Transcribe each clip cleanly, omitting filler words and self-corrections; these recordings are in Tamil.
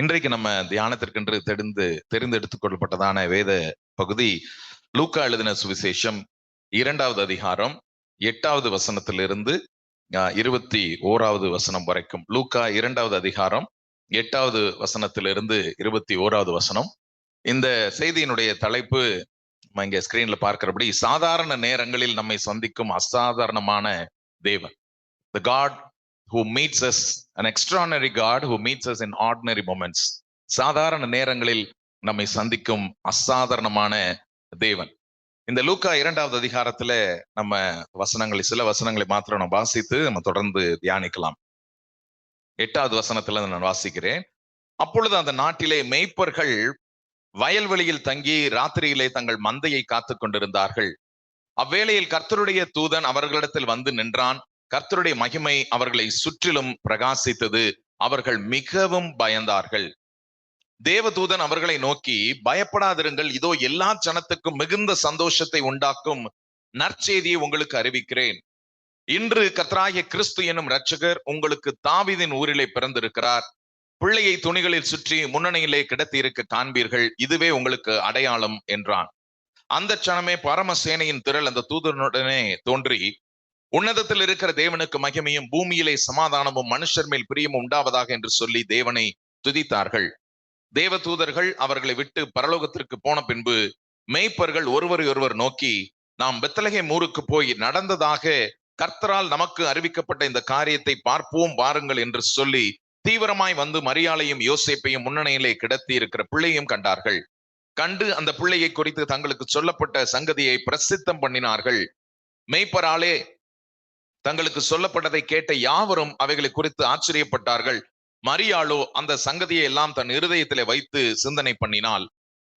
இன்றைக்கு நம்ம தியானத்திற்கென்று தெரிந்தெடுத்துக் கொள்ளப்பட்டதான வேத பகுதி லூக்கா எழுதின சுவிசேஷம் 2வது அதிகாரம் 8வது வசனத்திலிருந்து 21வது வசனம் வரைக்கும். லூக்கா 2வது அதிகாரம் 8வது வசனத்திலிருந்து 21வது வசனம். இந்த செய்தியினுடைய தலைப்பு நம்ம இங்க ஸ்கிரீன்ல பார்க்கிறபடி, சாதாரண நேரங்களில் நம்மை சந்திக்கும் அசாதாரணமான தேவன். The God who meets us, an extraordinary God who meets us in ordinary moments. சாதாரண நேரங்களில் நம்மை சந்திக்கும் அசாதாரணமான தேவன். இந்த லூக்கா 2வது அதிகாரத்துல நம்ம சில வசனங்களை மாத்திரம் நம்ம வாசித்து நம்ம தொடர்ந்து தியானிக்கலாம். 8வது வசனத்துல நான் வாசிக்கிறேன். அப்பொழுது அந்த நாட்டிலே மேய்ப்பர்கள் வயல்வெளியில் தங்கி ராத்திரியிலே தங்கள் மந்தையை காத்து கொண்டிருந்தார்கள். அவ்வேளையில் கர்த்தருடைய தூதன் அவர்களிடத்தில் வந்து நின்றான். கர்த்தருடைய மகிமை அவர்களை சுற்றிலும் பிரகாசித்தது. அவர்கள் மிகவும் பயந்தார்கள். தேவதூதன் அவர்களை நோக்கி, பயப்படாதிருங்கள், இதோ எல்லா ஜனத்துக்கும் மிகுந்த சந்தோஷத்தை உண்டாக்கும் நற்செய்தியை உங்களுக்கு அறிவிக்கிறேன். இன்று கர்த்தராகிய கிறிஸ்து எனும் இரட்சகர் உங்களுக்கு தாவீதின் ஊரிலே பிறந்திருக்கிறார். பிள்ளையை துணிகளில் சுற்றி முன்னணியிலே கிடத்தி இருக்க காண்பீர்கள். இதுவே உங்களுக்கு அடையாளம் என்றான். அந்த சனமே பரமசேனையின் திரள் அந்த தூதனுடனே தோன்றி, உன்னதத்தில் இருக்கிற தேவனுக்கு மகிமையும் பூமியிலே சமாதானமும் மனுஷர் மேல் பிரியமும் உண்டாவதாக என்று சொல்லி தேவனை துதித்தார்கள். தேவ தூதர்கள் அவர்களை விட்டு பரலோகத்திற்கு போன பின்பு மேய்ப்பர்கள் ஒருவர் நோக்கி, நாம் பெத்லகேம் ஊருக்கு போய் நடந்ததாக கர்த்தரால் நமக்கு அறிவிக்கப்பட்ட இந்த காரியத்தை பார்ப்போம் வாருங்கள் என்று சொல்லி தீவிரமாய் வந்து மரியாளையும் யோசேப்பையும் முன்னணியிலே கிடத்தி இருக்கிற பிள்ளையும் கண்டார்கள். கண்டு அந்த பிள்ளையை குறித்து தங்களுக்கு சொல்லப்பட்ட சங்கதியை பிரசித்தம் பண்ணினார்கள். மேய்ப்பராலே தங்களுக்கு சொல்லப்பட்டதை கேட்ட யாவரும் அவைகளை குறித்து ஆச்சரியப்பட்டார்கள். மரியாளோ அந்த சங்கதியை எல்லாம் தன் இருதயத்திலே வைத்து சிந்தனை பண்ணினாள்.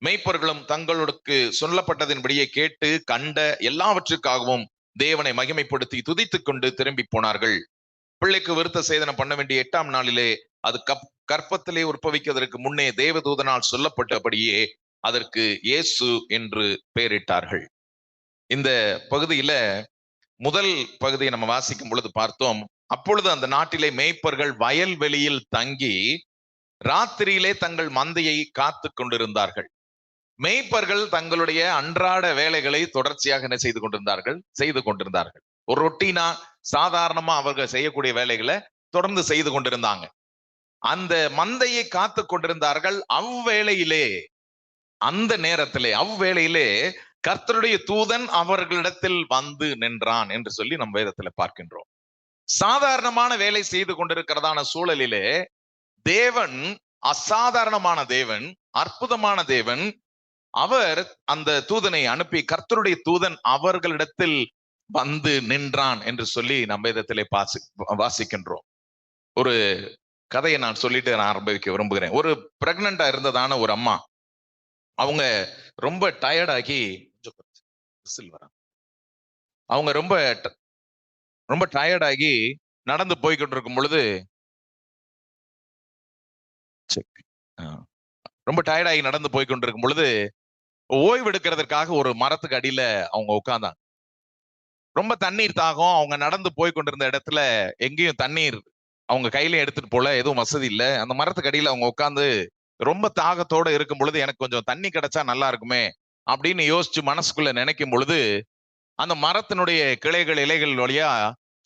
மேய்ப்பர்களும் தங்களுக்கு சொல்லப்பட்டதின்படியே கேட்டு கண்ட எல்லாவற்றுக்காகவும் தேவனை மகிமைப்படுத்தி துதித்துக் கொண்டு திரும்பி போனார்கள். பிள்ளைக்கு விருத்த சேதனம் பண்ண வேண்டிய 8ஆம் நாளிலே அது கற்பத்திலே உற்பவிக்கிறதற்கு முன்னே தேவதூதனால் சொல்லப்பட்டபடியே அதற்கு இயேசு என்று பெயரிட்டார்கள். இந்த பகுதியில முதல் பகுதியை நம்ம வாசிக்கும் பொழுது பார்த்தோம். அப்பொழுது அந்த நாட்டிலே மேய்ப்பர்கள் வயல்வெளியில் தங்கி ராத்திரியிலே தங்கள் மந்தையை காத்து கொண்டிருந்தார்கள். மேய்ப்பர்கள் தங்களுடைய அன்றாட வேலைகளை தொடர்ச்சியாக என்ன செய்து கொண்டிருந்தார்கள். ஒரு ரொட்டீனா சாதாரணமா அவர்கள் செய்யக்கூடிய வேலைகளை தொடர்ந்து செய்து கொண்டிருந்தாங்க. அந்த மந்தையை காத்து கொண்டிருந்தார்கள். அந்த நேரத்திலே கர்த்தருடைய தூதன் அவர்களிடத்தில் வந்து நின்றான் என்று சொல்லி நம் வேதத்துல பார்க்கின்றோம். சாதாரணமான வேலை செய்து கொண்டிருக்கிறதான சூழலிலே தேவன் அசாதாரணமான தேவன், அற்புதமான தேவன். அவர் அந்த தூதனை அனுப்பி கர்த்தருடைய தூதன் அவர்களிடத்தில் வந்து நின்றான் என்று சொல்லி நம் வேதத்திலே வாசிக்கின்றோம். ஒரு கதையை நான் சொல்லிட்டு நான் ஆரம்பிக்க விரும்புகிறேன். ஒரு பிரெக்னண்டா இருந்ததான ஒரு அம்மா, அவங்க ரொம்ப டயர்டாகி அவங்க ரொம்ப டயர்டாகி நடந்து போய்கிட்டு பொழுது ஓய்வு எடுக்கிறதுக்காக ஒரு மரத்துக்கு அடியில அவங்க உட்கார்ந்தாங்க. ரொம்ப தண்ணீர் தாகம். அவங்க நடந்து போய்கொண்டிருந்த இடத்துல எங்கேயும் தண்ணீர் அவங்க கையில எடுத்துட்டு போல, எதுவும் வசதி இல்லை. அந்த மரத்துக்கு அடியில அவங்க உட்கார்ந்து ரொம்ப தாகத்தோட இருக்கும் பொழுது, எனக்கு கொஞ்சம் தண்ணி கிடைச்சா நல்லா இருக்குமே அப்படின்னு யோசிச்சு மனசுக்குள்ள நினைக்கும் பொழுது, அந்த மரத்தினுடைய கிளைகள் இலைகள் வழியா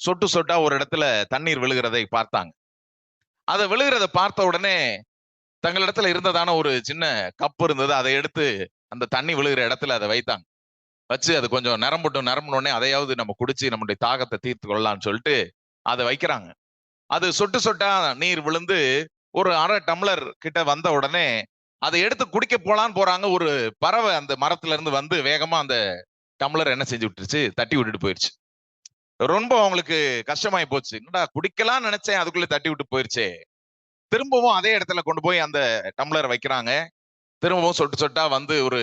சொட்டு சொட்டா ஒரு இடத்துல தண்ணீர் விழுகிறதை பார்த்தாங்க. அதை விழுகிறத பார்த்த உடனே தங்களிடத்துல இருந்ததான ஒரு சின்ன கப்பு இருந்தது. அதை எடுத்து அந்த தண்ணி விழுகிற இடத்துல அதை வைத்தாங்க. வச்சு அது கொஞ்சம் நிரம்பினோடனே அதையாவது நம்ம குடிச்சு நம்முடைய தாகத்தை தீர்த்து கொள்ளலாம்னு சொல்லிட்டு அதை வைக்கிறாங்க. அது சொட்டு சொட்டா நீர் விழுந்து ஒரு 1/2 டம்ளர் கிட்ட வந்த உடனே அதை எடுத்து குடிக்க போறாங்க. ஒரு பறவை அந்த மரத்துல இருந்து வந்து வேகமா அந்த டம்ளர் என்ன செஞ்சு விட்டுருச்சு, தட்டி விட்டுட்டு போயிருச்சு. ரொம்ப அவங்களுக்கு கஷ்டமாயி போச்சு. என்னடா குடிக்கலாம் நினைச்சேன், அதுக்குள்ள தட்டி விட்டு போயிருச்சே. திரும்பவும் அதே இடத்துல கொண்டு போய் அந்த டம்ளர் வைக்கிறாங்க. திரும்பவும் சொட்டு சொட்டா வந்து ஒரு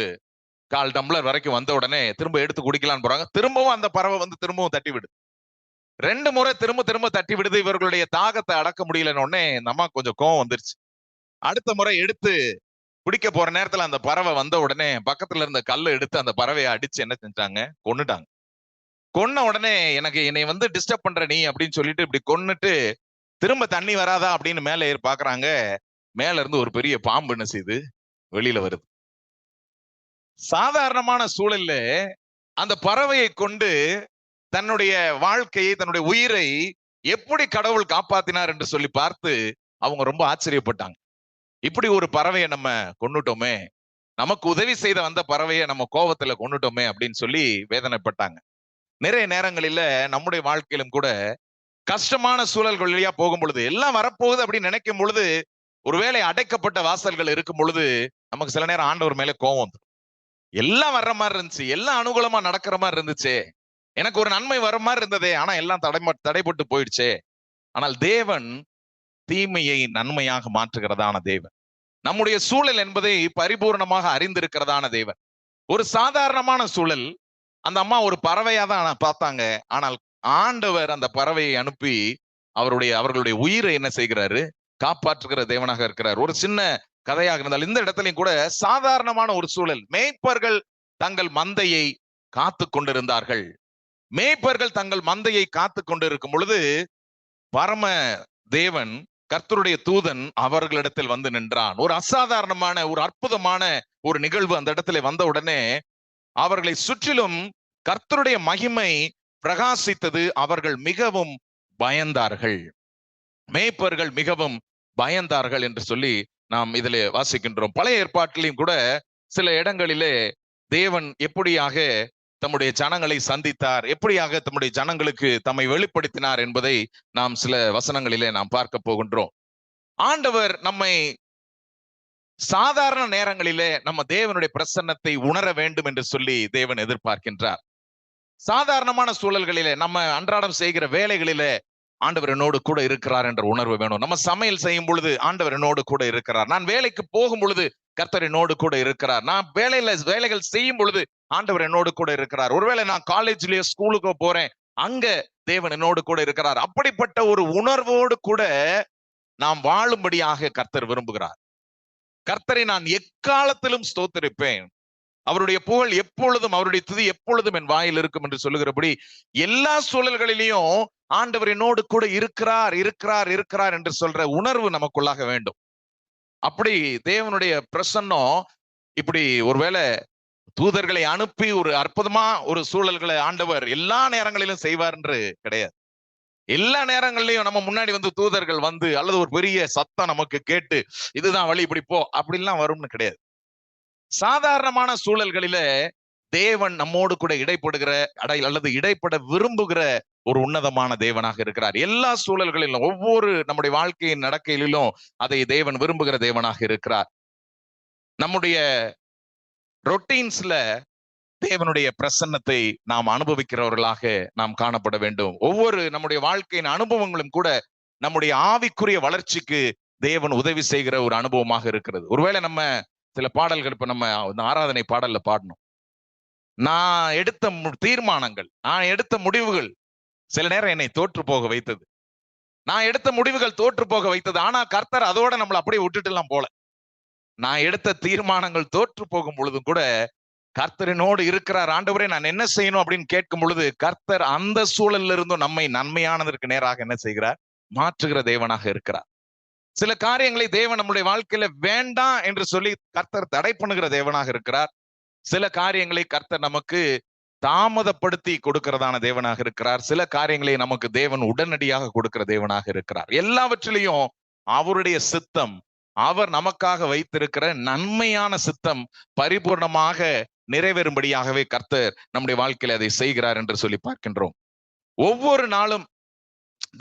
1/4 டம்ளர் வரைக்கும் வந்த உடனே திரும்ப எடுத்து குடிக்கலான்னு போறாங்க. திரும்பவும் அந்த பறவை வந்து திரும்பவும் தட்டி விடு. 2 முறை திரும்ப தட்டி விடுது. இவர்களுடைய தாகத்தை அடக்க முடியலன்னு உடனே நம்ம கொஞ்சம் கோவம் வந்துருச்சு. அடுத்த முறை எடுத்து குடிக்க போற நேரத்துல அந்த பறவை வந்த உடனே பக்கத்துல இருந்த கல்லை எடுத்து அந்த பறவையை அடிச்சு என்ன செஞ்சாங்க, கொன்னுட்டாங்க. கொன்ன உடனே என்னை வந்து டிஸ்டர்ப் பண்ற நீ அப்படின்னு சொல்லிட்டு இப்படி கொன்னுட்டு திரும்ப தண்ணி வராதா அப்படின்னு மேலே ஏறி பாக்குறாங்க. மேல இருந்து ஒரு பெரிய பாம்பு என்ன செய்யுது, வெளியில வருது. சாதாரணமான சூழல்ல அந்த பறவையை கொண்டு தன்னுடைய வாழ்க்கையை, தன்னுடைய உயிரை எப்படி கடவுள் காப்பாத்தினார் என்று சொல்லி பார்த்து அவங்க ரொம்ப ஆச்சரியப்பட்டாங்க. இப்படி ஒரு பறவையை நம்ம கொன்னுட்டோமே, நமக்கு உதவி செய்த வந்த பறவையை நம்ம கோவத்துல கொன்னுட்டோமே அப்படின்னு சொல்லி வேதனைப்பட்டாங்க. நிறைய நேரங்களில நம்முடைய வாழ்க்கையிலும் கூட கஷ்டமான சூழல்கள் வழியா போகும் பொழுது, எல்லாம் வரப்போகுது அப்படின்னு நினைக்கும் பொழுது, ஒருவேளை அடைக்கப்பட்ட வாசல்கள் இருக்கும் பொழுது நமக்கு சில நேரம் ஆண்டவர் மேல கோவம் வந்துடும். எல்லாம் வர்ற மாதிரி இருந்துச்சு, எல்லாம் அனுகூலமா நடக்கிற மாதிரி இருந்துச்சு, எனக்கு ஒரு நன்மை வர மாதிரி இருந்ததே, ஆனா எல்லாம் தடைப்பட்டு போயிடுச்சே. ஆனால் தேவன் தீமையை நன்மையாக மாற்றுகிறதான தேவன். நம்முடைய சூழல் என்பதை பரிபூர்ணமாக அறிந்திருக்கிறதான தேவன். ஒரு சாதாரணமான சூழல், அந்த அம்மா ஒரு பறவையா தான் பார்த்தாங்க. ஆனால் ஆண்டவர் அந்த பறவையை அனுப்பி அவர்களுடைய உயிரை என்ன செய்கிறாரு, காப்பாற்றுகிற தேவனாக இருக்கிறார். ஒரு சின்ன கதையாக இருந்தால் இந்த இடத்துலயும் கூட சாதாரணமான ஒரு சூழல். மேய்ப்பர்கள் தங்கள் மந்தையை காத்து கொண்டிருந்தார்கள். மேய்ப்பர்கள் தங்கள் மந்தையை காத்து கொண்டிருக்கும் பொழுது பரம தேவன், கர்த்தருடைய தூதன் அவர்களிடத்தில் வந்து நின்றான். ஒரு அசாதாரணமான, ஒரு அற்புதமான ஒரு நிகழ்வு அந்த இடத்துல வந்த உடனே அவர்களை சுற்றிலும் கர்த்தருடைய மகிமை பிரகாசித்தது. அவர்கள் மிகவும் பயந்தார்கள். மேய்ப்பர்கள் மிகவும் பயந்தார்கள் என்று சொல்லி நாம் இதிலே வாசிக்கின்றோம். பழைய ஏற்பாட்டிலையும் கூட சில இடங்களிலே தேவன் எப்படியாக தம்முடைய ஜனங்களை சந்தித்தார், எப்படியாக தம்முடைய ஜனங்களுக்கு தம்மை வெளிப்படுத்தினார் என்பதை நாம் சில வசனங்களிலே நாம் பார்க்க போகின்றோம். ஆண்டவர் நம்மை சாதாரண நேரங்களிலே நம்ம தேவனுடைய பிரசன்னத்தை உணர வேண்டும் என்று சொல்லி தேவன் எதிர்பார்க்கின்றார். சாதாரணமான சூழல்களிலே, நம்ம அன்றாடம் செய்கிற வேலைகளிலே ஆண்டவர் என்னோடு கூட இருக்கிறார் என்ற உணர்வு வேணும். நம்ம சமையல் செய்யும் பொழுது ஆண்டவர் என்னோடு கூட இருக்கிறார். நான் வேலைக்கு போகும் பொழுது கர்த்தர் என்னோடு கூட இருக்கிறார். நான் வேலைகள் செய்யும் பொழுது ஆண்டவர் என்னோடு கூட இருக்கிறார். ஒருவேளை நான் காலேஜ்லயோ ஸ்கூலுக்கோ போறேன், அங்க தேவன் என்னோடு கூட இருக்கிறார். அப்படிப்பட்ட ஒரு உணர்வோடு கூட நாம் வாழும்படியாக கர்த்தர் விரும்புகிறார். கர்த்தரை நான் எக்காலத்திலும் ஸ்தோத்திரிப்பேன், அவருடைய புகழ் எப்பொழுதும், அவருடைய துதி எப்பொழுதும் என் வாயில் இருக்கும் என்று சொல்லுகிறபடி எல்லா சூழல்களிலையும் ஆண்டவர் என்னோடு கூட இருக்கிறார் இருக்கிறார் இருக்கிறார் என்று சொல்ற உணர்வு நமக்குள்ளாக வேண்டும். அப்படி தேவனுடைய பிரசன்னம் இப்படி ஒருவேளை தூதர்களை அனுப்பி ஒரு அற்புதமா ஒரு சூழல்களை ஆண்டவர் எல்லா நேரங்களிலும் செய்வார் என்று கிடையாது. எல்லா நேரங்களிலையும் நம்ம முன்னாடி வந்து தூதர்கள் வந்து அல்லது ஒரு பெரிய சத்தம் நமக்கு கேட்டு இதுதான் வழி இப்படி போ அப்படின்லாம் வரும்னு கிடையாது. சாதாரணமான சூழல்களில தேவன் நம்மோடு கூட இடைப்படுகிற அல்லது இடைப்பட விரும்புகிற ஒரு உன்னதமான தேவனாக இருக்கிறார். எல்லா சூழல்களிலும், ஒவ்வொரு நம்முடைய வாழ்க்கையின் நடக்கையிலும் அதை தேவன் விரும்புகிற தேவனாக இருக்கிறார். நம்முடைய ரொட்டீன்ஸ்ல தேவனுடைய பிரசன்னத்தை நாம் அனுபவிக்கிறவர்களாக நாம் காணப்பட வேண்டும். ஒவ்வொரு நம்முடைய வாழ்க்கையின் அனுபவங்களும் கூட நம்முடைய ஆவிக்குரிய வளர்ச்சிக்கு தேவன் உதவி செய்கிற ஒரு அனுபவமாக இருக்கிறது. ஒருவேளை நம்ம சில பாடல்கள் இப்ப நம்ம ஆராதனை பாடல்ல பாடணும், நான் எடுத்த தீர்மானங்கள், நான் எடுத்த முடிவுகள் சில நேரம் என்னை தோற்று போக வைத்தது, நான் எடுத்த முடிவுகள் தோற்று போக வைத்தது. ஆனா கர்த்தர் அதோட நம்மளை அப்படியே விட்டுட்டு எல்லாம் போல. நான் எடுத்த தீர்மானங்கள் தோற்று போகும் பொழுதும் கூட கர்த்தரினோடு இருக்கிறார். ஆண்டவரே நான் என்ன செய்யணும் அப்படின்னு கேட்கும் பொழுது கர்த்தர் அந்த சூழலில் இருந்தும் நம்மை நன்மையானதற்கு நேராக என்ன செய்கிறார், மாற்றுகிற தேவனாக இருக்கிறார். சில காரியங்களை தேவன் நம்முடைய வாழ்க்கையில வேண்டாம் என்று சொல்லி கர்த்தர் தடை பண்ணுகிற தேவனாக இருக்கிறார். சில காரியங்களை கர்த்தர் நமக்கு தாமதப்படுத்தி கொடுக்கிறதான தேவனாக இருக்கிறார். சில காரியங்களை நமக்கு தேவன் உடனடியாக கொடுக்கிற தேவனாக இருக்கிறார். எல்லாவற்றிலையும் அவருடைய சித்தம், அவர் நமக்காக வைத்திருக்கிற நன்மையான சித்தம் பரிபூர்ணமாக நிறைவேறும்படியாகவே கர்த்தர் நம்முடைய வாழ்க்கையில அதை செய்கிறார் என்று சொல்லி பார்க்கின்றோம். ஒவ்வொரு நாளும்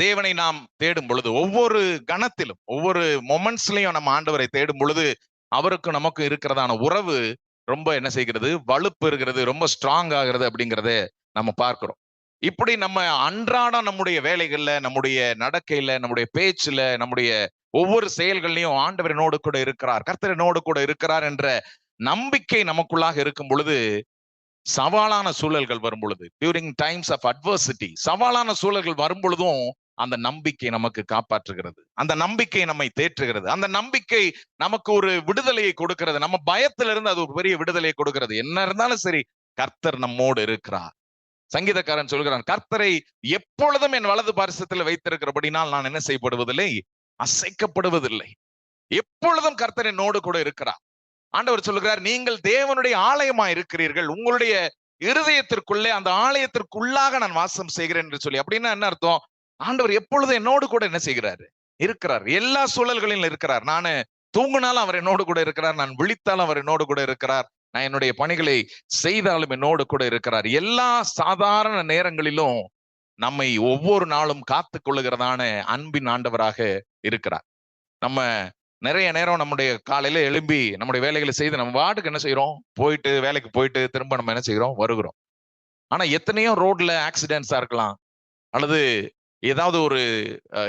தேவனை நாம் தேடும் பொழுது, ஒவ்வொரு கணத்திலும், ஒவ்வொரு மொமெண்ட்ஸ்லயும் நம்ம ஆண்டவரை தேடும் பொழுது அவருக்கும் நமக்கு இருக்கிறதான உறவு ரொம்ப என்ன செய்கிறது, வலுப்பெறுகிறது, ரொம்ப ஸ்ட்ராங் ஆகிறது அப்படிங்கிறத நம்ம பார்க்கிறோம். இப்படி நம்ம அன்றாடம் நம்முடைய வேலைகள்ல, நம்முடைய நடக்கையில, நம்முடைய பேச்சுல, நம்முடைய ஒவ்வொரு செயல்கள்லையும் ஆண்டவர் என்னோடு கூட இருக்கிறார், கர்த்தர் என்னோடு கூட இருக்கிறார் என்ற நம்பிக்கை நமக்குள்ளாக இருக்கும் பொழுது, சவாலான சூழல்கள் வரும் பொழுது, டியூரிங் டைம்ஸ் ஆஃப் அட்வர்சிட்டி, சவாலான சூழல்கள் வரும் பொழுதும் அந்த நம்பிக்கை நமக்கு காப்பாற்றுகிறது, அந்த நம்பிக்கை நம்மை தேற்றுகிறது, அந்த நம்பிக்கை நமக்கு ஒரு விடுதலையை கொடுக்கிறது. நம்ம பயத்திலிருந்து அது ஒரு பெரிய விடுதலையை கொடுக்கிறது. என்ன இருந்தாலும் சரி, கர்த்தர் நம்மோடு இருக்கிறார். சங்கீதக்காரன் சொல்கிறான், கர்த்தரை எப்பொழுதும் என் வலது பார்சத்தில் வைத்திருக்கிறபடினால் நான் என்ன செய்யப்படுவதில்லை, அசைக்கப்படுவதில்லை. எப்பொழுதும் கர்த்தர் என்னோடு கூட இருக்கிறார். ஆண்டவர் சொல்லுகிறார், நீங்கள் தேவனுடைய ஆலயமா இருக்கிறீர்கள், உங்களுடைய இருதயத்திற்குள்ளே அந்த ஆலயத்திற்குள்ளாக நான் வாசம் செய்கிறேன் என்று சொல்லி. அப்படின்னா என்ன அர்த்தம்? ஆண்டவர் எப்பொழுதும் என்னோடு கூட என்ன செய்கிறாரு? இருக்கிறார். எல்லா சூழல்களிலும் இருக்கிறார். நானு தூங்கினாலும் அவர் என்னோடு கூட இருக்கிறார், நான் விழித்தாலும் அவர் என்னோடு கூட இருக்கிறார், நான் என்னுடைய பணிகளை செய்தாலும் என்னோடு கூட இருக்கிறார். எல்லா சாதாரண நேரங்களிலும் நம்மை ஒவ்வொரு நாளும் காத்து கொள்ளுகிறதான அன்பின் ஆண்டவராக இருக்கிறார். நம்ம நிறைய நேரம் நம்முடைய காலையில எழும்பி நம்முடைய வேலைகளை செய்து நம்ம வாட்டுக்கு என்ன செய்யறோம்? போயிட்டு வேலைக்கு போயிட்டு திரும்ப நம்ம என்ன செய்யறோம்? வருகிறோம். ஆனா எத்தனையோ ரோட்ல ஆக்சிடென்ட்ஸா இருக்கலாம், அல்லது ஏதாவது ஒரு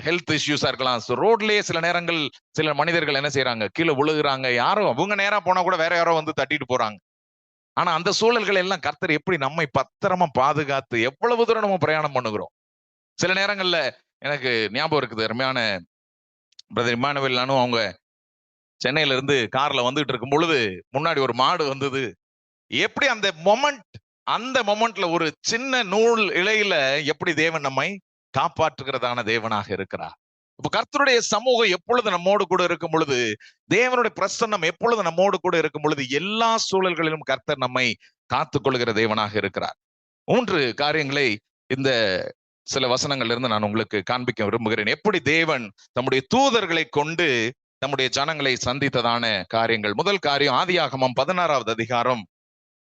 ஹெல்த் இஷ்யூஸா இருக்கலாம். ரோட்லயே சில நேரங்கள் சில மனிதர்கள் என்ன செய்யறாங்க? கீழே விழுகுறாங்க. யாரோ அவங்க நேரா போனா கூட வேற யாரோ வந்து தட்டிட்டு போறாங்க. ஆனா அந்த சூழல்கள் எல்லாம் கர்த்தர் எப்படி நம்மை பத்திரமா பாதுகாத்து எவ்வளவு தூரம் நம்ம பிரயாணம் பண்ணுகிறோம். சில நேரங்கள்ல எனக்கு ஞாபகம் இருக்குது, அருமையான பிரதர் இமானுவேல் நானும் அவங்க சென்னையில இருந்து கார்ல வந்துட்டு இருக்கும் பொழுது முன்னாடி ஒரு மாடு வந்தது. எப்படி அந்த மொமெண்ட்ல ஒரு சின்ன நூல் இழையில எப்படி தேவன் நம்மை காப்பாற்றுகிறதான தேவனாக இருக்கிறார். இப்ப கர்த்தருடைய சமூகம் எப்பொழுது நம்மோடு கூட இருக்கும் பொழுது, தேவனுடைய பிரசன்னம் எப்பொழுது நம்மோடு கூட இருக்கும் பொழுது, எல்லா சூழல்களிலும் கர்த்தர் நம்மை காத்துக் கொள்கிற தேவனாக இருக்கிறார். 3 காரியங்களை இந்த சில வசனங்கள்ல இருந்து நான் உங்களுக்கு காண்பிக்க விரும்புகிறேன். எப்படி தேவன் தம்முடைய தூதர்களை கொண்டு நம்முடைய ஜனங்களை சந்தித்ததான காரியங்கள். முதல் காரியம் ஆதியாகமம் 16வது அதிகாரம்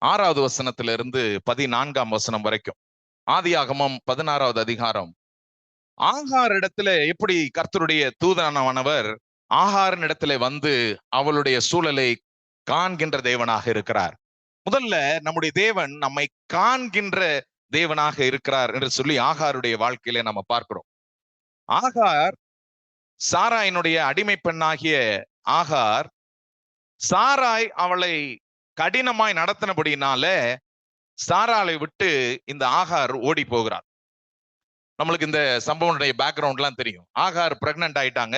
6வது வசனத்திலிருந்து 14ஆம் வசனம் வரைக்கும். ஆதியாகமம் 16வது அதிகாரம். ஆகார் இடத்துல எப்படி கர்த்தருடைய தூதனானவர் ஆகாரின் இடத்துல வந்து அவளுடைய சூழலை காண்கின்ற தேவனாக இருக்கிறார். முதல்ல நம்முடைய தேவன் நம்மை காண்கின்ற தேவனாக இருக்கிறார் என்று சொல்லி ஆகாருடைய வாழ்க்கையில நம்ம பார்க்கிறோம். ஆகார் சாராயினுடைய அடிமை பெண்ணாகிய ஆகார், சாராய் அவளை கடினமாய் நடத்தினபடினால சாராளை விட்டு இந்த ஆகார் ஓடி போகிறார். நம்மளுக்கு இந்த சம்பவனுடைய பேக்ரவுண்ட் எல்லாம் தெரியும். ஆகார் பிரெக்னன்ட் ஆயிட்டாங்க,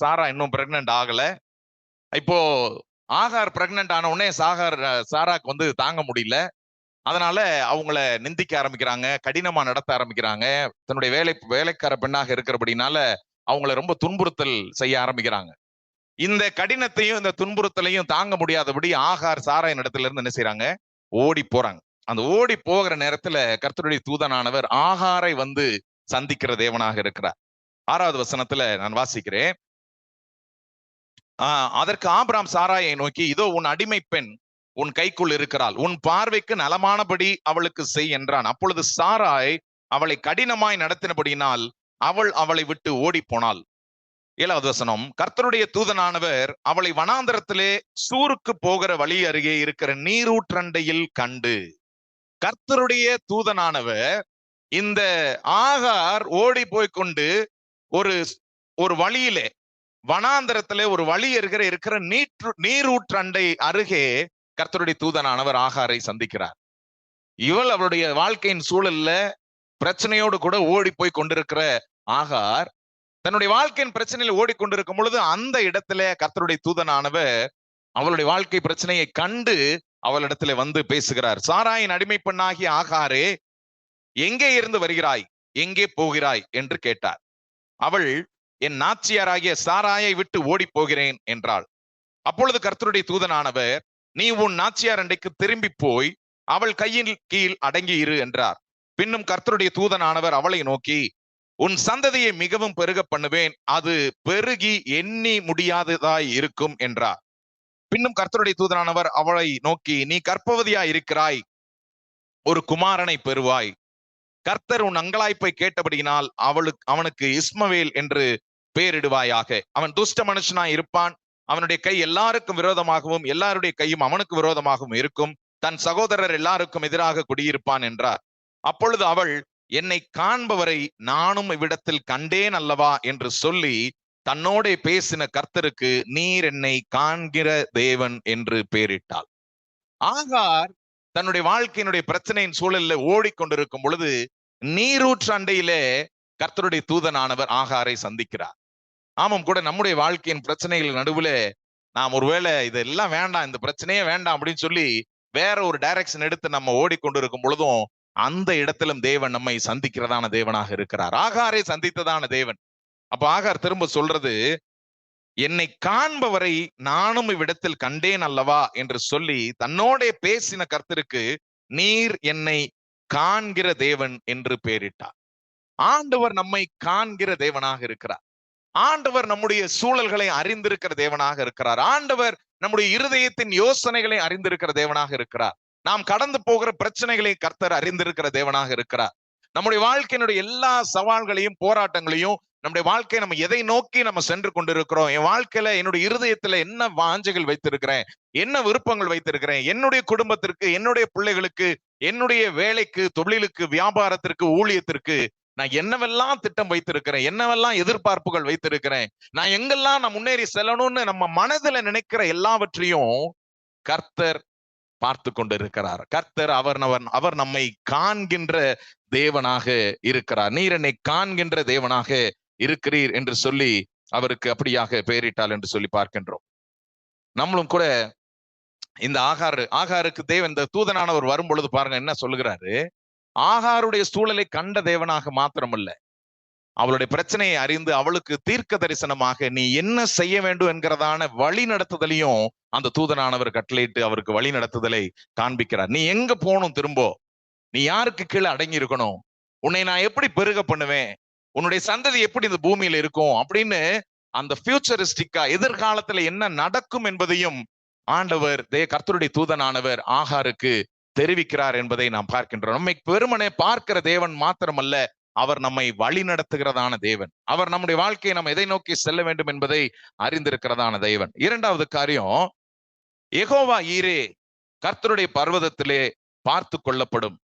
சாரா இன்னும் பிரெக்னன்ட் ஆகல. இப்போ ஆகார் பிரெக்னன்ட் ஆன உடனே சாராக்கு வந்து தாங்க முடியல. அதனால அவங்கள நிந்திக்க ஆரம்பிக்கிறாங்க, கடினமா நடத்த ஆரம்பிக்கிறாங்க. தன்னுடைய வேலைக்கார பெண்ணாக இருக்கிறபடினால அவங்கள ரொம்ப துன்புறுத்தல் செய்ய ஆரம்பிக்கிறாங்க. இந்த கடினத்தையும் இந்த துன்புறுத்தலையும் தாங்க முடியாதபடி ஆகார் சாராயின் இடத்துல இருந்து என்ன செய்யறாங்க? ஓடி போறாங்க. அந்த ஓடி போகிற நேரத்துல கர்த்தருடைய தூதனானவர் ஆகாரை வந்து சந்திக்கிற தேவனாக இருக்கிறார். 6வது வசனத்துல நான் வாசிக்கிறேன். அதற்கு ஆபிராம் சாராயை நோக்கி, இதோ உன் அடிமை பெண் உன் கைக்குள் இருக்கிறாள், உன் பார்வைக்கு நலமானபடி அவளுக்கு செய் என்றான். அப்பொழுது சாராய் அவளை கடினமாய் நடத்தினபடியினால் அவளை விட்டு ஓடி போனாள். 7வது வசனம், கர்த்தருடைய தூதனானவர் அவளை வனாந்தரத்திலே சூருக்கு போகிற வழி அருகே இருக்கிற நீரூற்றண்டையில் கண்டு. கர்த்தருடைய தூதனானவர் இந்த ஆகார் ஓடி போய்கொண்டு ஒரு வழியிலே வனாந்தரத்திலே ஒரு வழி இருக்கிற நீரூற்றண்டை அருகே கர்த்தருடைய தூதனானவர் ஆகாரை சந்திக்கிறார். இவள் அவளுடைய வாழ்க்கையின் சூழல்ல பிரச்சனையோடு கூட ஓடி போய் கொண்டிருக்கிற ஆகார் தன்னுடைய வாழ்க்கையின் பிரச்சனையில் ஓடிக்கொண்டிருக்கும் பொழுது அந்த இடத்துல கர்த்தருடைய தூதனானவர் அவளுடைய வாழ்க்கை பிரச்சனையை கண்டு அவளிடத்துல வந்து பேசுகிறார். சாராயின் அடிமை பெண்ணாகிய ஆகாரே, எங்கே இருந்து வருகிறாய், எங்கே போகிறாய் என்று கேட்டார். அவள், என் நாச்சியாராகிய சாராயை விட்டு ஓடி போகிறேன் என்றாள். அப்பொழுது கர்த்தருடைய தூதனானவர், நீ உன் நாச்சியார் அண்டைக்கு திரும்பி போய் அவள் கையின் கீழ் அடங்கி இரு என்றார். பின்னும் கர்த்தருடைய தூதனானவர் அவளை நோக்கி, உன் சந்ததியை மிகவும் பெருக பண்ணுவேன், அது பெருகி எண்ணி முடியாததாய் இருக்கும் என்றார். பின்னும் கர்த்தருடைய தூதனானவர் அவளை நோக்கி, நீ கர்ப்பவதியாய் இருக்கிறாய், ஒரு குமாரனை பெறுவாய். கர்த்தர் உன் அங்கலாய்ப்பை கேட்டபடியினால் அவனுக்கு இஸ்மவேல் என்று பெயரிடுவாயாக. அவன் துஷ்ட மனுஷனாய் இருப்பான், அவனுடைய கை எல்லாருக்கும் விரோதமாகவும் எல்லாருடைய கையும் அவனுக்கு விரோதமாகவும் இருக்கும், தன் சகோதரர் எல்லாருக்கும் எதிராக குடியிருப்பான் என்றார். அப்பொழுது அவள், என்னை காண்பவரை நானும் இவ்விடத்தில் கண்டேன் அல்லவா என்று சொல்லி தன்னோட பேசின கர்த்தருக்கு நீர் என்னை காண்கிற தேவன் என்று பெயரிட்டாள். ஆகார் தன்னுடைய வாழ்க்கையினுடைய பிரச்சனையின் சூழல்ல ஓடிக்கொண்டிருக்கும் பொழுது நீரூற்று அண்டையிலே கர்த்தருடைய தூதனானவர் ஆகாரை சந்திக்கிறார். ஆமாம், கூட நம்முடைய வாழ்க்கையின் பிரச்சனைகள் நடுவுல நாம் ஒருவேளை இதெல்லாம் வேண்டாம், இந்த பிரச்சனையே வேண்டாம் அப்படின்னு சொல்லி வேற ஒரு டைரக்ஷன் எடுத்து நம்ம ஓடிக்கொண்டிருக்கும் பொழுதும் அந்த இடத்திலும் தேவன் நம்மை சந்திக்கிறதான தேவனாக இருக்கிறார். ஆகாரை சந்தித்ததான தேவன். அப்ப ஆகார் திரும்ப சொல்றது, என்னை காண்பவரை நானும் இவ்விடத்தில் கண்டேன் அல்லவா என்று சொல்லி தன்னோடே பேசின கர்த்தருக்கு நீர் என்னை காண்கிற தேவன் என்று பெயரிட்டார். ஆண்டவர் நம்மை காண்கிற தேவனாக இருக்கிறார். ஆண்டவர் நம்முடைய சூழல்களை அறிந்திருக்கிற தேவனாக இருக்கிறார். ஆண்டவர் நம்முடைய இருதயத்தின் யோசனைகளை அறிந்திருக்கிற தேவனாக இருக்கிறார். நாம் கடந்து போகிற பிரச்சனைகளை கர்த்தர் அறிந்திருக்கிற தேவனாக இருக்கிறார். நம்முடைய வாழ்க்கையினுடைய எல்லா சவால்களையும் போராட்டங்களையும், நம்முடைய வாழ்க்கை நம்ம எதை நோக்கி நம்ம சென்று கொண்டிருக்கிறோம், என் வாழ்க்கையில என்னுடைய இருதயத்துல என்ன வாஞ்சைகள் வைத்திருக்கிறேன், என்ன விருப்பங்கள் வைத்திருக்கிறேன், என்னுடைய குடும்பத்திற்கு, என்னுடைய பிள்ளைகளுக்கு, என்னுடைய வேலைக்கு, தொழிலுக்கு, வியாபாரத்திற்கு, ஊழியத்திற்கு நான் என்னவெல்லாம் திட்டம் வைத்திருக்கிறேன், என்னவெல்லாம் எதிர்பார்ப்புகள் வைத்திருக்கிறேன், நான் எங்கெல்லாம் நான் முன்னேறி செல்லணும்னு நம்ம மனதுல நினைக்கிற எல்லாவற்றையும் கர்த்தர் பார்த்து கொண்டிருக்கிறார். கர்த்தர் அவர் நம்மை காண்கின்ற தேவனாக இருக்கிறார். நீர் என்னை காண்கின்ற தேவனாக இருக்கிறீர் என்று சொல்லி அவருக்கு அப்படியாக பெயரிட்டால் என்று சொல்லி பார்க்கின்றோம். நம்மளும் கூட இந்த ஆகாருக்கு தேவன், இந்த தூதனானவர் வரும் பொழுது பாருங்க என்ன சொல்லுகிறாரு. ஆகாருடைய சூழலை கண்ட தேவனாக மாத்திரமல்ல, அவளுடைய பிரச்சனையை அறிந்து அவளுக்கு தீர்க்க தரிசனமாக நீ என்ன செய்ய வேண்டும் என்கிறதான வழி நடத்துதலையும் அந்த தூதனானவர் கட்டளையிட்டு அவருக்கு வழி நடத்துதலை காண்பிக்கிறார். நீ எங்க போகணும், திரும்ப நீ யாருக்கு கீழே அடங்கி இருக்கணும், உன்னை நான் எப்படி பெருக பண்ணுவேன், உன்னுடைய சந்ததி எப்படி இந்த பூமியில இருக்கும் அப்படின்னு அந்த ஃபியூச்சரிஸ்டிக்கா எதிர்காலத்துல என்ன நடக்கும் என்பதையும் ஆண்டவர் கர்த்தருடைய தூதனானவர் ஆகாருக்கு தெரிவிக்கிறார் என்பதை நாம் பார்க்கின்றோம். நம்மை பெருமனே பார்க்கிற தேவன் மாத்திரமல்ல, அவர் நம்மை வழி நடத்துகிறதான தேவன். அவர் நம்முடைய வாழ்க்கையை நம்ம எதை நோக்கி செல்ல வேண்டும் என்பதை அறிந்திருக்கிறதான தேவன். இரண்டாவது காரியம், யெகோவா ஈரே கர்த்தருடைய பர்வதத்திலே பார்த்து கொள்ளப்படும்.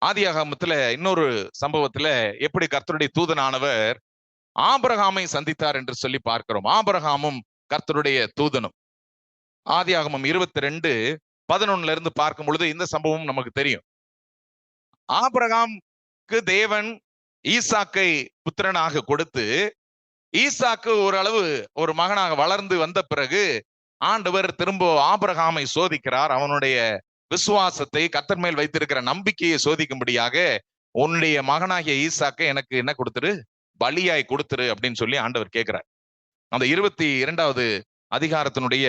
ஆதியாகமத்துல இன்னொரு சம்பவத்துல எப்படி கர்த்தருடைய தூதனானவர் ஆபிரகாமை சந்தித்தார் என்று சொல்லி பார்க்கிறோம். ஆபிரகாமும் கர்த்தருடைய தூதனும். ஆதியாகமம் 22:11 இருந்து பார்க்கும் பொழுது இந்த சம்பவம் நமக்கு தெரியும். ஆபிரகாமுக்கு தேவன் ஈசாக்கை புத்திரனாக கொடுத்து, ஈசாக்கு ஓரளவு ஒரு மகனாக வளர்ந்து வந்த பிறகு ஆண்டவர் திரும்ப ஆபிரகாமை சோதிக்கிறார். அவனுடைய விசுவாசத்தை, கர்த்தர் மேல் வைத்திருக்கிற நம்பிக்கையை சோதிக்கும்படியாக உன்னுடைய மகனாகிய ஈசாக்கை எனக்கு என்ன கொடுத்துரு, பலியாய் கொடுத்துரு அப்படின்னு சொல்லி ஆண்டவர் கேட்கிறார். அந்த 22வது அதிகாரத்தினுடைய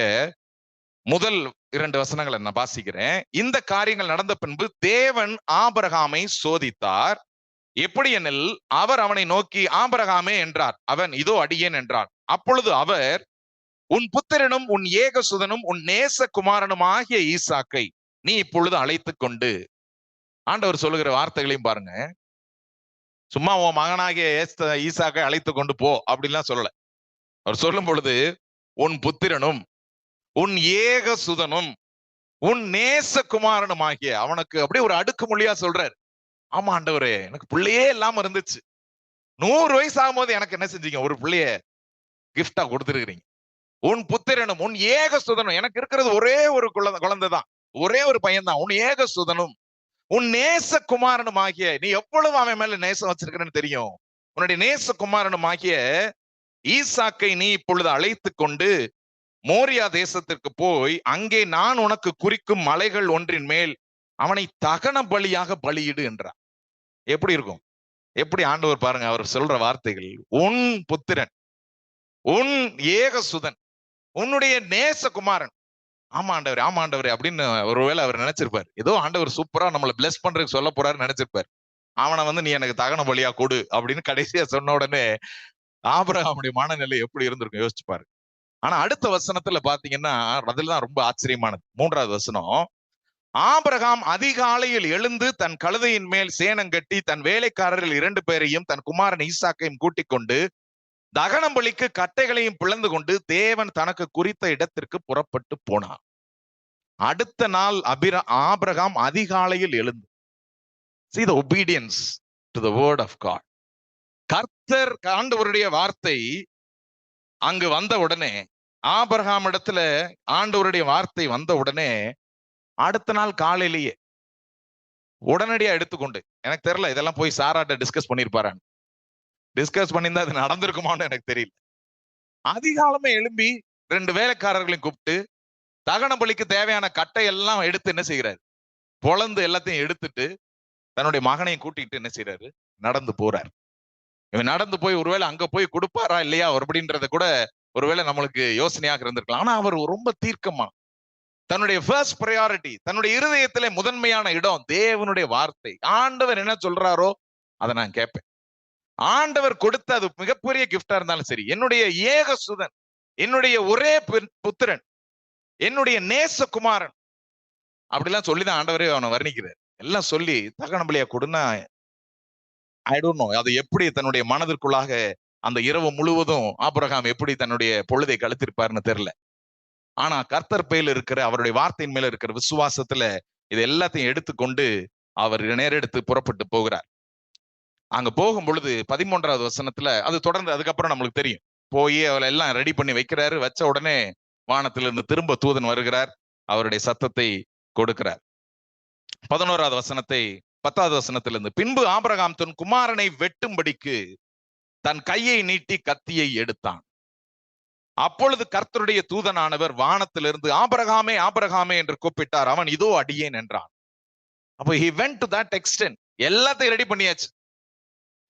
முதல் 2 வசனங்களை நான் வாசிக்கிறேன். இந்த காரியங்கள் நடந்த பின்பு தேவன் ஆபிரகாமை சோதித்தார். எப்படி எனில், அவர் அவனை நோக்கி ஆபிரகாமே என்றார். அவன் இதோ அடியேன் என்றான். அப்பொழுது அவர், உன் புத்திரனும் உன் ஏகசுதனும் உன் நேச குமாரனும் ஆகிய ஈசாக்கை நீ இப்பொழுது அழைத்துக் கொண்டு. ஆண்டவர் சொல்லுகிற வார்த்தைகளையும் பாருங்க. சும்மா உன் மகனாகிய ஈசாக்கை அழைத்து கொண்டு போ அப்படின்லாம் சொல்லல. அவர் சொல்லும் பொழுது, உன் புத்திரனும் உன் ஏகசுதனும் உன் நேச குமாரனும் ஆகிய, அவனுக்கு அப்படியே ஒரு அடுக்கு மொழியா சொல்றாரு. ஆமா ஆண்டவரே, எனக்கு பிள்ளையே இல்லாம இருந்துச்சு, 100 வயசு ஆகும்போது எனக்கு என்ன செஞ்சீங்க, ஒரு பிள்ளைய கிஃப்டா கொடுத்துருக்கிறீங்க. உன் புத்திரனும் உன் ஏகசுதனும், எனக்கு இருக்கிறது ஒரே ஒரு குழந்தை தான், ஒரே ஒரு பையன் தான், உன் ஏகசுதனும் உன் நேச குமாரனும் ஆகிய, நீ எவ்வளவு அவன் மேல நேசம் வச்சிருக்கிறன்னு தெரியும், உன்னுடைய நேச குமாரனும் ஆகிய ஈசாக்கை நீ இப்பொழுது அழைத்து கொண்டு மோரியா தேசத்திற்கு போய் அங்கே நான் உனக்கு குறிக்கும் மலைகள் ஒன்றின் மேல் அவனை தகன பலியாக பலியிடு என்றார். எப்படி இருக்கும்? எப்படி ஆண்டவர் பாருங்க, அவர் சொல்ற வார்த்தைகள், உன் புத்திரன், உன் ஏகசுதன், உன்னுடைய நேச குமாரன். ஆமா ஆண்டவரே அப்படின்னு ஒருவேளை அவர் நினைச்சிருப்பார். ஏதோ ஆண்டவர் சூப்பரா நம்மளை பிளஸ் பண்றதுக்கு சொல்ல போறாரு நினைச்சிருப்பார். அவனை நீ எனக்கு தகன பலியா கொடு அப்படின்னு கடைசியா சொன்ன உடனே ஆபிரகாமுடைய மனநிலை எப்படி இருந்திருக்கும் யோசிச்சு பாரு. ஆனா அடுத்த வசனத்துல பாத்தீங்கன்னா அதுலதான் ரொம்ப ஆச்சரியமானது. 3வது வசனம், ஆபிரகாம் அதிகாலையில் எழுந்து தன் கழுதையின் மேல் சேணம் கட்டி தன் வேலைக்காரர்கள் 2 பேரையும் தன் குமாரன் ஈசாக்கையும் கூட்டிக் கொண்டு தகனம் பலிக்கு கட்டைகளையும் பிளந்து கொண்டு தேவன் தனக்கு குறித்த இடத்திற்கு புறப்பட்டு போனார். அடுத்த நாள் ஆபிரகாம் அதிகாலையில் எழுந்து, see the obedience to the word of God. கர்த்தர் ஆண்டவருடைய வார்த்தை அங்கு வந்த உடனே, ஆபிரகாம் இடத்துல ஆண்டவருடைய வார்த்தை வந்த உடனே அடுத்த நாள் காலையிலேயே உடனடியா எடுத்துக்கொண்டு, எனக்கு தெரியல இதெல்லாம் போய் சாராட்ட டிஸ்கஸ் பண்ணிருப்பாரான்னு, டிஸ்கஸ் பண்ணியிருந்தா அது நடந்திருக்குமான்னு எனக்கு தெரியல. அதிகாலமே எழும்பி 2 வேலைக்காரர்களையும் கூப்பிட்டு தகன பலிக்கு தேவையான கட்டை எல்லாம் எடுத்து என்ன செய்யறாரு, பொளந்து எல்லாத்தையும் எடுத்துட்டு தன்னுடைய மகனையும் கூட்டிட்டு என்ன செய்யறாரு, நடந்து போறாரு. இவன் நடந்து போய் ஒருவேளை அங்க போய் கொடுப்பாரா இல்லையா அப்படின்றத கூட ஒருவேளை நம்மளுக்கு யோசனையாக இருந்திருக்கலாம். ஆனா அவர் ரொம்ப தீர்க்கமா தன்னுடைய ஃபர்ஸ்ட் ப்ரையாரிட்டி, தன்னுடைய இருதயத்திலே முதன்மையான இடம் தேவனுடைய வார்த்தை. ஆண்டவர் என்ன சொல்றாரோ அதை நான் கேட்பேன். ஆண்டவர் கொடுத்த அது மிகப்பெரிய கிஃப்டா இருந்தாலும் சரி, என்னுடைய ஏகசுதன், என்னுடைய ஒரே புத்திரன், என்னுடைய நேசகுமாரன், அப்படிலாம் சொல்லிதான் ஆண்டவரே அவனை வர்ணிக்கிறார். எல்லாம் சொல்லி தகன பலியா கொடுன்னா, ஐ டோன்ட் நோ அது எப்படி தன்னுடைய மனதிற்குள்ளாக அந்த இரவு முழுவதும் ஆபிரகாம் எப்படி தன்னுடைய பொழுதை கழித்திருப்பாருன்னு தெரியல. ஆனா கர்த்தர் பேர்ல இருக்கிற அவருடைய வார்த்தையின் மேல இருக்கிற விசுவாசத்துல இது எல்லாத்தையும் எடுத்துக்கொண்டு அவர் நேரெடுத்து புறப்பட்டு போகிறார். அங்க போகும் பொழுது 13வது வசனத்துல அது தொடர்ந்து அதுக்கப்புறம் நம்மளுக்கு தெரியும். போய் அவளை எல்லாம் ரெடி பண்ணி வைக்கிறாரு. வச்ச உடனே வானத்திலிருந்து திரும்ப தூதன் வருகிறார், அவருடைய சத்தத்தை கொடுக்கிறார். 11வது வசனத்தை 10வது வசனத்திலிருந்து, பின்பு ஆபிரகாம் தன் குமாரனை வெட்டும்படிக்கு தன் கையை நீட்டி கத்தியை எடுத்தான். அப்பொழுது கர்த்தருடைய தூதனானவர் வானத்திலிருந்து ஆபிரகாமே ஆபிரகாமே என்று கூப்பிட்டார். அவன் இதோ அடியேன் என்றான். அப்போ he went to that extent. எல்லாத்தையும் ரெடி பண்ணியாச்சு.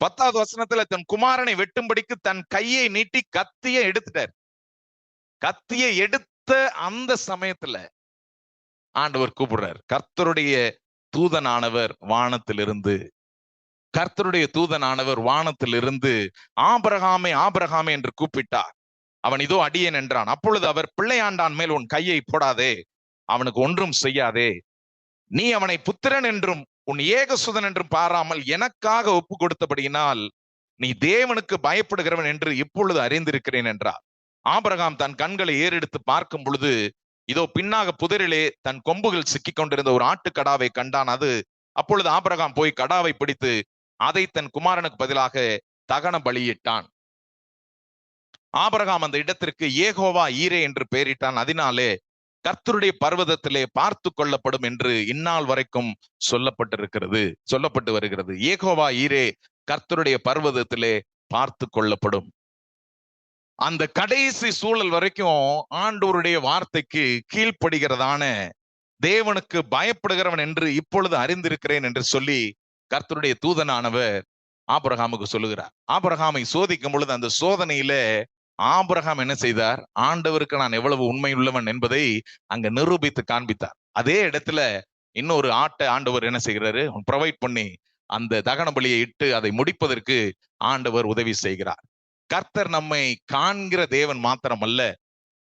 10வது வசனத்துல தன் குமாரனை வெட்டும்படிக்கு தன் கையை நீட்டி கத்தியை எடுத்துட்டார். கத்தியை எடுத்த அந்த சமயத்துல ஆண்டவர் கூப்பிடுறார். கர்த்தருடைய தூதனானவர் வானத்திலிருந்து, கர்த்தருடைய தூதனானவர் வானத்திலிருந்து ஆபிரகாமே ஆபிரகாமே என்று கூப்பிட்டார். அவன் இதோ அடியேன் என்றான். அப்பொழுது அவர், பிள்ளையாண்டான் மேல் உன் கையை போடாதே, அவனுக்கு ஒன்றும் செய்யாதே. நீ அவனை புத்திரன் என்றும் உன் ஏகசுதன் என்றும் பாராமல் எனக்காக ஒப்பு கொடுத்தபடியினால் நீ தேவனுக்கு பயப்படுகிறவன் என்று இப்பொழுது அறிந்திருக்கிறேன் என்றார். ஆபிரகாம் தன் கண்களை ஏறெடுத்து பார்க்கும் பொழுது இதோ பின்னாக புதரிலே தன் கொம்புகள் சிக்கிக் கொண்டிருந்த ஒரு ஆட்டுக்கடாவை கண்டான். அப்பொழுது ஆபிரகாம் போய் கடாவை பிடித்து அதை தன் குமாரனுக்கு பதிலாக தகன பலியிட்டான். ஆபிரகாம் அந்த இடத்திற்கு ஏகோவா ஈரே என்று பெயரிட்டான். அதனாலே கர்த்தருடைய பர்வதத்திலே பார்த்து கொள்ளப்படும் என்று இந்நாள் வரைக்கும் சொல்லப்பட்டு வருகிறது. ஏகோவா ஈரே, கர்த்தருடைய பர்வதத்திலே பார்த்து கொள்ளப்படும். அந்த கடைசி சூழல் வரைக்கும் ஆண்டவருடைய வார்த்தைக்கு கீழ்ப்படுகிறதான, தேவனுக்கு பயப்படுகிறவன் என்று இப்பொழுது அறிந்திருக்கிறேன் என்று சொல்லி கர்த்தருடைய தூதனானவர் ஆபிரகாமுக்கு சொல்லுகிறார். ஆபிரகாமை சோதிக்கும் பொழுது அந்த சோதனையில ஆபிரகாம் என்ன செய்தார்? ஆண்டவருக்கு நான் எவ்வளவு உண்மை உள்ளவன் என்பதை அங்க நிரூபித்து காண்பித்தார். அதே இடத்துல இன்னொரு ஆட்டை ஆண்டவர் என்ன செய்கிறாரு? ப்ரொவைட் பண்ணி அந்த தகன பலியை இட்டு அதை முடிப்பதற்கு ஆண்டவர் உதவி செய்கிறார். கர்த்தர் நம்மை காண்கிற தேவன் மாத்திரமல்ல,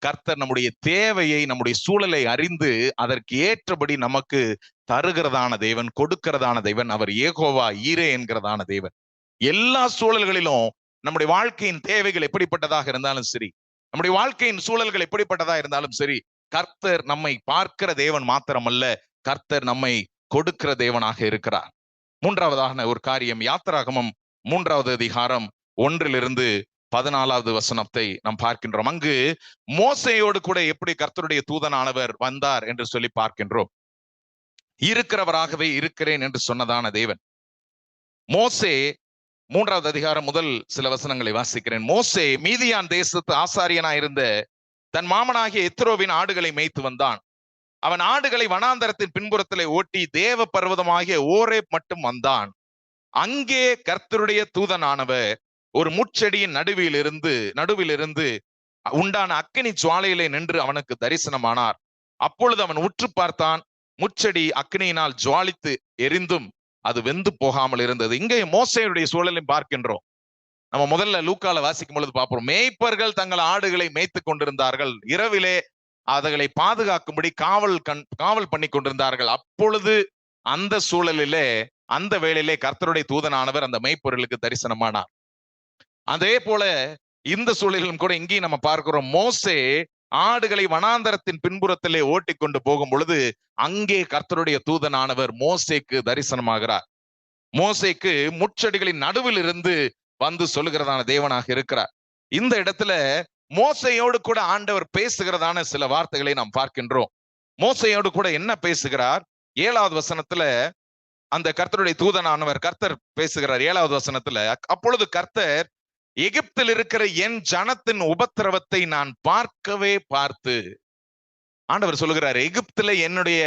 கர்த்தர் நம்முடைய தேவையை, நம்முடைய சூழலை அறிந்து அதற்கு ஏற்றபடி நமக்கு தருகிறதான தேவன், கொடுக்கிறதான தேவன். அவர் ஏகோவா ஈரே என்கிறதான தேவன். எல்லா சூழல்களிலும் நம்முடைய வாழ்க்கையின் தேவைகள் எப்படிப்பட்டதாக இருந்தாலும் சரி, நம்முடைய வாழ்க்கையின் சூழல்கள் எப்படிப்பட்டதா இருந்தாலும் சரி, கர்த்தர் நம்மை பார்க்கிற தேவன் மாத்திரமல்ல, கர்த்தர் நம்மை கொடுக்கிற தேவனாக இருக்கிறார். மூன்றாவதான ஒரு காரியம், யாத்திராகமம் 3வது அதிகாரம் 1 14வது வசனத்தை நாம் பார்க்கின்றோம். அங்கு மோசேயோடு கூட எப்படி கர்த்தருடைய தூதனானவர் வந்தார் என்று சொல்லி பார்க்கின்றோம். இருக்கிறவராகவே இருக்கிறேன் என்று சொன்னதான தேவன். மோசே 3வது அதிகாரம் முதல் சில வசனங்களை வாசிக்கிறேன். மோசே மீதியான் தேசத்து ஆசாரியனாயிருந்த தன் மாமனாகிய எத்ரோவின் ஆடுகளை மேய்த்து வந்தான். அவன் ஆடுகளை வனாந்தரத்தின் பின்புறத்திலே ஓட்டி தேவ பர்வதமாகிய ஓரேப் மட்டும் வந்தான். அங்கே கர்த்தருடைய தூதனானவர் ஒரு முட்செடியின் நடுவிலிருந்து உண்டான அக்கினி ஜுவாலையிலே நின்று அவனுக்கு தரிசனமானார். அப்பொழுது அவன் உற்று பார்த்தான். முட்செடி அக்கினியினால் ஜுவாலித்து எரிந்தும் அது வெந்து போகாமல் இருந்தது. இங்கே மோசேயுடைய சூழலையும் பார்க்கின்றோம். நம்ம முதல்ல லூக்கால வாசிக்கும் பொழுது பார்ப்போம், மேய்ப்பர்கள் தங்கள் ஆடுகளை மேய்த்து கொண்டிருந்தார்கள். இரவிலே அதுகளை பாதுகாக்கும்படி காவல் பண்ணி கொண்டிருந்தார்கள். அப்பொழுது அந்த சூழலிலே, அந்த வேளையிலே கர்த்தருடைய தூதனானவர் அந்த மேய்ப்பர்களுக்கு தரிசனமானார். அதே போல இந்த சூழலிலும் கூட இங்கேயும் நம்ம பார்க்கிறோம், மோசே ஆடுகளை வனாந்தரத்தின் பின்புறத்திலே ஓட்டி கொண்டு போகும் பொழுது அங்கே கர்த்தருடைய தூதனானவர் மோசேக்கு தரிசனமாகிறார். மோசேக்கு முட்செடிகளின் நடுவில் இருந்து வந்து சொல்லுகிறதான தேவனாக இருக்கிறார். இந்த இடத்துல மோசையோடு கூட ஆண்டவர் பேசுகிறதான சில வார்த்தைகளை நாம் பார்க்கின்றோம். மோசையோடு கூட என்ன பேசுகிறார்? 7வது வசனத்துல அந்த கர்த்தருடைய தூதனானவர் கர்த்தர் பேசுகிறார். 7வது வசனத்துல, அப்பொழுது கர்த்தர், எகிப்தில் இருக்கிற என் ஜனத்தின் உபத்திரவத்தை நான் பார்த்து, ஆண்டவர் சொல்லுகிறார், எகிப்துல என்னுடைய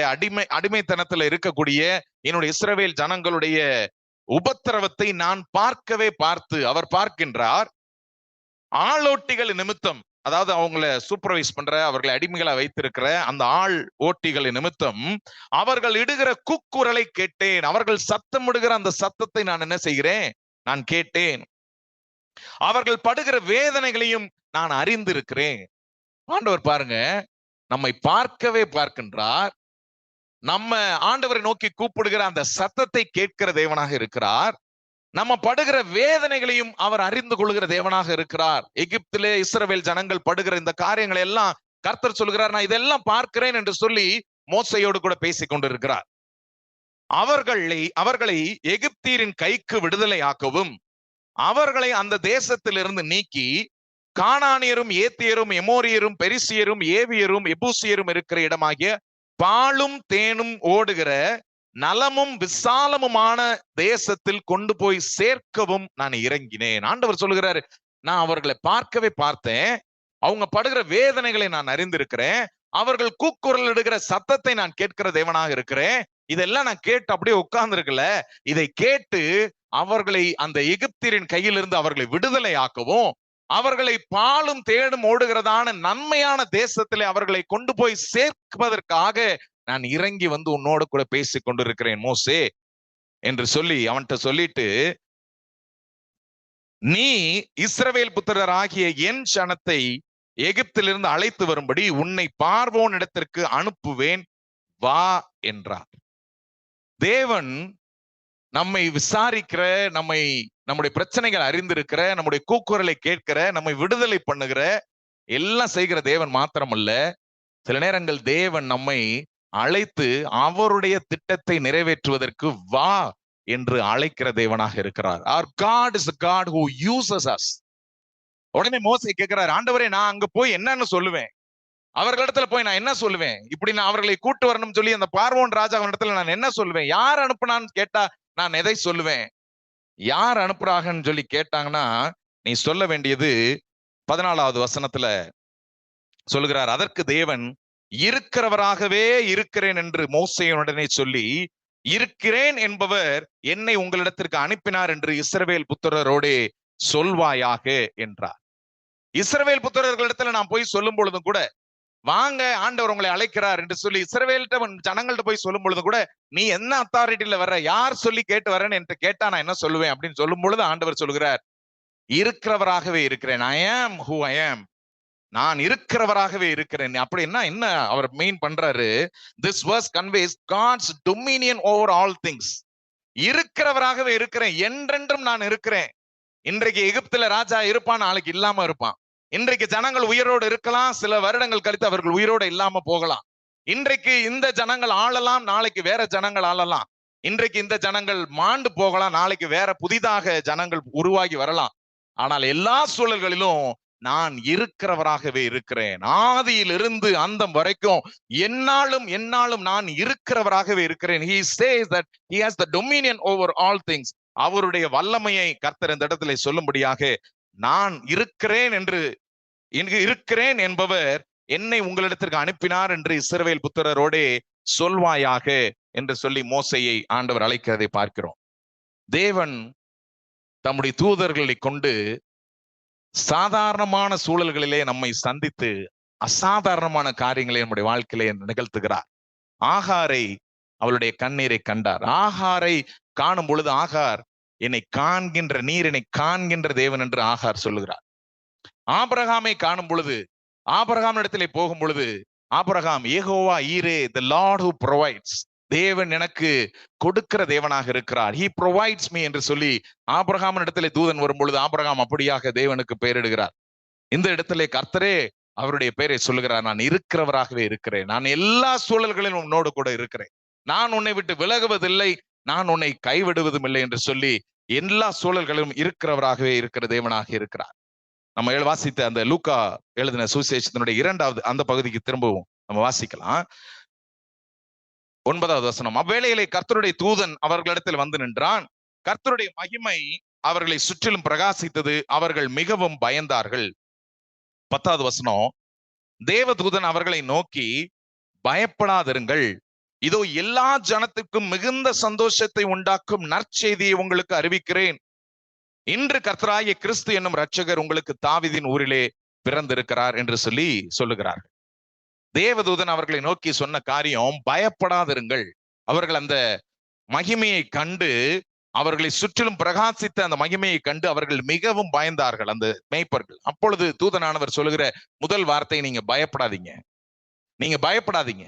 அடிமைத்தனத்துல இருக்கக்கூடிய என்னுடைய இஸ்ரவேல் ஜனங்களுடைய உபத்திரவத்தை நான் பார்த்து, அவர் பார்க்கின்றார். ஆளோட்டிகள் நிமித்தம் அதாவது அவங்கள சூப்பர்வைஸ் பண்ற, அவர்களை அடிமைகளை வைத்திருக்கிற அந்த ஆள் ஓட்டிகளின் நிமித்தம் அவர்கள் இடுகிற கூக்குரலை கேட்டேன். அவர்கள் சத்தமிடுகிற அந்த சத்தத்தை நான் என்ன செய்கிறேன்? நான் கேட்டேன். அவர்கள் படுகிற வேதனைகளையும் நான் அறிந்திருக்கிறேன். ஆண்டவர் பாருங்க, நம்மை பார்க்கவே பார்க்கின்றார். நம்ம ஆண்டவரை நோக்கி கூப்பிடுகிற அந்த சத்தத்தை கேட்கிற தேவனாக இருக்கிறார். நம்ம படுகிற வேதனைகளையும் அவர் அறிந்து கொள்கிற தேவனாக இருக்கிறார். எகிப்திலே இஸ்ரவேல் ஜனங்கள் படுகிற இந்த காரியங்களை எல்லாம் கர்த்தர் சொல்கிறார், நான் இதெல்லாம் பார்க்கிறேன் என்று சொல்லி மோசையோடு கூட பேசிக் கொண்டிருக்கிறார். அவர்களை எகிப்தியரின் கைக்கு விடுதலையாக்கவும், அவர்களை அந்த தேசத்திலிருந்து நீக்கி கானானியரும் ஏத்தியரும் எமோரியரும் பெரிசியரும் ஏவியரும் எபூசியரும் இருக்கிற இடமாகிய பாலும் தேனும் ஓடுகிற நலமும் விசாலமுமான தேசத்தில் கொண்டு போய் சேர்க்கவும் நான் இறங்கினேன். ஆண்டவர் சொல்லுகிறாரு, நான் அவர்களை பார்க்கவே பார்த்தேன். அவங்க படுகிற வேதனைகளை நான் அறிந்திருக்கிறேன். அவர்கள் கூக்குரல் இடுகிற சத்தத்தை நான் கேட்கிற தேவனாக இருக்கிறேன். இதெல்லாம் நான் கேட்டு அப்படியே உட்கார்ந்து இருக்கல. இதை கேட்டு அவர்களை அந்த எகிப்தியரின் கையிலிருந்து அவர்களை விடுதலை ஆக்கவும், அவர்களை பாலும் தேடும் ஓடுகிறதான நன்மையான தேசத்திலே அவர்களை கொண்டு போய் சேர்ப்பதற்காக நான் இறங்கி வந்து உன்னோடு கூட பேசிக் கொண்டிருக்கிறேன் மோசே என்று சொல்லி அவன்கிட்ட சொல்லிட்டு, நீ இஸ்ரவேல் புத்திரர் ஆகிய என் ஜனத்தை எகிப்திலிருந்து அழைத்து வரும்படி உன்னை பார்வோன் இடத்திற்கு அனுப்புவேன், வா என்றார். தேவன் நம்மை விசாரிக்கிற, நம்முடைய பிரச்சனைகள் அறிந்திருக்கிற, நம்முடைய கூக்குரலை கேட்கிற, நம்மை விடுதலை பண்ணுகிற, எல்லாம் செய்கிற தேவன் மாத்திரமல்ல, சில நேரங்கள் தேவன் நம்மை அழைத்து அவருடைய திட்டத்தை நிறைவேற்றுவதற்கு வா என்று அழைக்கிற தேவனாக இருக்கிறார். Our God is a God who uses us. உடனே மோசே கேட்கிறார், ஆண்டவரே நான் அங்க போய் என்னன்னு சொல்லுவேன்? அவர்களிடத்துல போய் நான் என்ன சொல்லுவேன்? இப்படி நான் அவர்களை கூட்டு வரணும்னு சொல்லி அந்த பார்வோன் ராஜா இடத்துல நான் என்ன சொல்லுவேன்? யார் அனுப்புனான்னு கேட்டா நான் எதை சொல்லுவேன்? யார் அனுப்புறாங்கன்னு சொல்லி கேட்டாங்கன்னா நீ சொல்ல வேண்டியது 14வது வசனத்துல சொல்லுகிறார், அதற்கு தேவன் இருக்கிறவராகவே இருக்கிறேன் என்று மோசேயுடனே சொல்லி, இருக்கிறேன் என்பவர் என்னை உங்களிடத்திற்கு அனுப்பினார் என்று இஸ்ரவேல் புத்திரரோடே சொல்வாயாக என்றார். இஸ்ரவேல் புத்திரர்களிடத்துல நான் போய் சொல்லும் பொழுதும் கூட, வாங்க ஆண்டவர் உங்களை அழைக்கிறார் என்று சொல்லி இஸ்ரவேல்கிட்ட ஜனங்கள்ட்ட போய் சொல்லும் பொழுது கூட, நீ என்ன அத்தாரிட்டியில வர்ற, யார் சொல்லி கேட்டு வரேன்னு என்று கேட்டா நான் என்ன சொல்லுவேன் அப்படின்னு சொல்லும் பொழுது ஆண்டவர் சொல்கிறார், இருக்கிறவராகவே இருக்கிறேன். I am who I am. நான் இருக்கிறவராகவே இருக்கிறேன். அப்படின்னா என்ன அவர் மீன் பண்றாரு? This verse conveys God's dominion over all things. இருக்கிறவராகவே இருக்கிறேன், என்றென்றும் நான் இருக்கிறேன். இன்றைக்கு எகிப்துல ராஜா இருப்பான், நாளைக்கு இல்லாம இருப்பான். இன்றைக்கு ஜனங்கள் உயிரோடு இருக்கலாம், சில வருடங்கள் கழித்து அவர்கள் உயிரோடு இல்லாம போகலாம். இன்றைக்கு இந்த ஜனங்கள் ஆளலாம், நாளைக்கு வேற ஜனங்கள் ஆளலாம். இன்றைக்கு இந்த ஜனங்கள் மாண்டு போகலாம், நாளைக்கு வேற புதிதாக ஜனங்கள் உருவாகி வரலாம். ஆனால் எல்லா சூழல்களிலும் நான் இருக்கிறவராகவே இருக்கிறேன். ஆதியிலிருந்து அந்தம் வரைக்கும் என்னாலும் நான் இருக்கிறவராகவே இருக்கிறேன். He says that he has the dominion over all things. அவருடைய வல்லமையை கர்த்தர் இந்த இடத்துல சொல்லும்படியாக, நான் இருக்கிறேன் என்று, இருக்கிறேன் என்பவர் என்னை உங்களிடத்திற்கு அனுப்பினார் என்று இஸ்ரவேல் புத்திரரோடே சொல்வாயாக என்று சொல்லி மோசையை ஆண்டவர் அழைக்கிறதை பார்க்கிறோம். தேவன் தம்முடைய தூதர்களை கொண்டு சாதாரணமான சூழல்களிலே நம்மை சந்தித்து அசாதாரணமான காரியங்களை நம்முடைய வாழ்க்கையிலே நிகழ்த்துகிறார். ஆகாரை, அவளுடைய கண்ணீரை கண்டார். ஆகாரை காணும் பொழுது ஆகார், என்னை காண்கின்ற நீர் என்னை காண்கின்ற தேவன் என்று ஆகார் சொல்லுகிறார். ஆபிரகாமை காணும் பொழுது, ஆபிரகாம் இடத்திலே போகும் பொழுது, ஆபிரகாம் யெகோவா ஈரே, the Lord who provides, தேவன் எனக்கு கொடுக்கிற தேவனாக இருக்கிறார், he provides me என்று சொல்லி ஆபிரகாம் இடத்திலே தூதன் வரும் பொழுது ஆபிரகாம் அப்படியாக தேவனுக்கு பெயரிடுகிறார். இந்த இடத்திலே கர்த்தரே அவருடைய பெயரை சொல்லுகிறார், நான் இருக்கிறவராகவே இருக்கிறேன், நான் எல்லா சூழல்களிலும் உன்னோடு கூட இருக்கிறேன், நான் உன்னை விட்டு விலகுவதில்லை, நான் உன்னை கைவிடுவதும் இல்லை என்று சொல்லி எல்லா சூழல்களிலும் இருக்கிறவராகவே இருக்கிற தேவனாக இருக்கிறார். நம்ம வாசித்த அந்த லூக்கா எழுதின சுவிசேஷத்தினுடைய 2வது அந்த பகுதிக்கு திரும்பவும் நம்ம வாசிக்கலாம். 9வது வசனம், அவ்வேளையிலே கர்த்தருடைய தூதன் அவர்களிடத்தில் வந்து நின்றான், கர்த்தருடைய மகிமை அவர்களை சுற்றிலும் பிரகாசித்தது, அவர்கள் மிகவும் பயந்தார்கள். 10வது வசனம், தேவதூதன் அவர்களை நோக்கி, பயப்படாதிருங்கள், இதோ எல்லா ஜனத்துக்கும் மிகுந்த சந்தோஷத்தை உண்டாக்கும் நற்செய்தியை உங்களுக்கு அறிவிக்கிறேன். இன்று கர்த்தராகிய கிறிஸ்து என்னும் இரட்சகர் உங்களுக்கு தாவீதின் ஊரிலே பிறந்திருக்கிறார் என்று சொல்லி சொல்லுகிறார். தேவதூதன் அவர்களை நோக்கி சொன்ன காரியம், பயப்படாதிருங்கள். அவர்கள் அந்த மகிமையை கண்டு, அவர்களை சுற்றிலும் பிரகாசித்த அந்த மகிமையை கண்டு அவர்கள் மிகவும் பயந்தார்கள், அந்த மேய்ப்பர்கள். அப்பொழுது தூதனானவர் சொல்லுகிற முதல் வார்த்தை, நீங்க பயப்படாதீங்க, நீங்க பயப்படாதீங்க.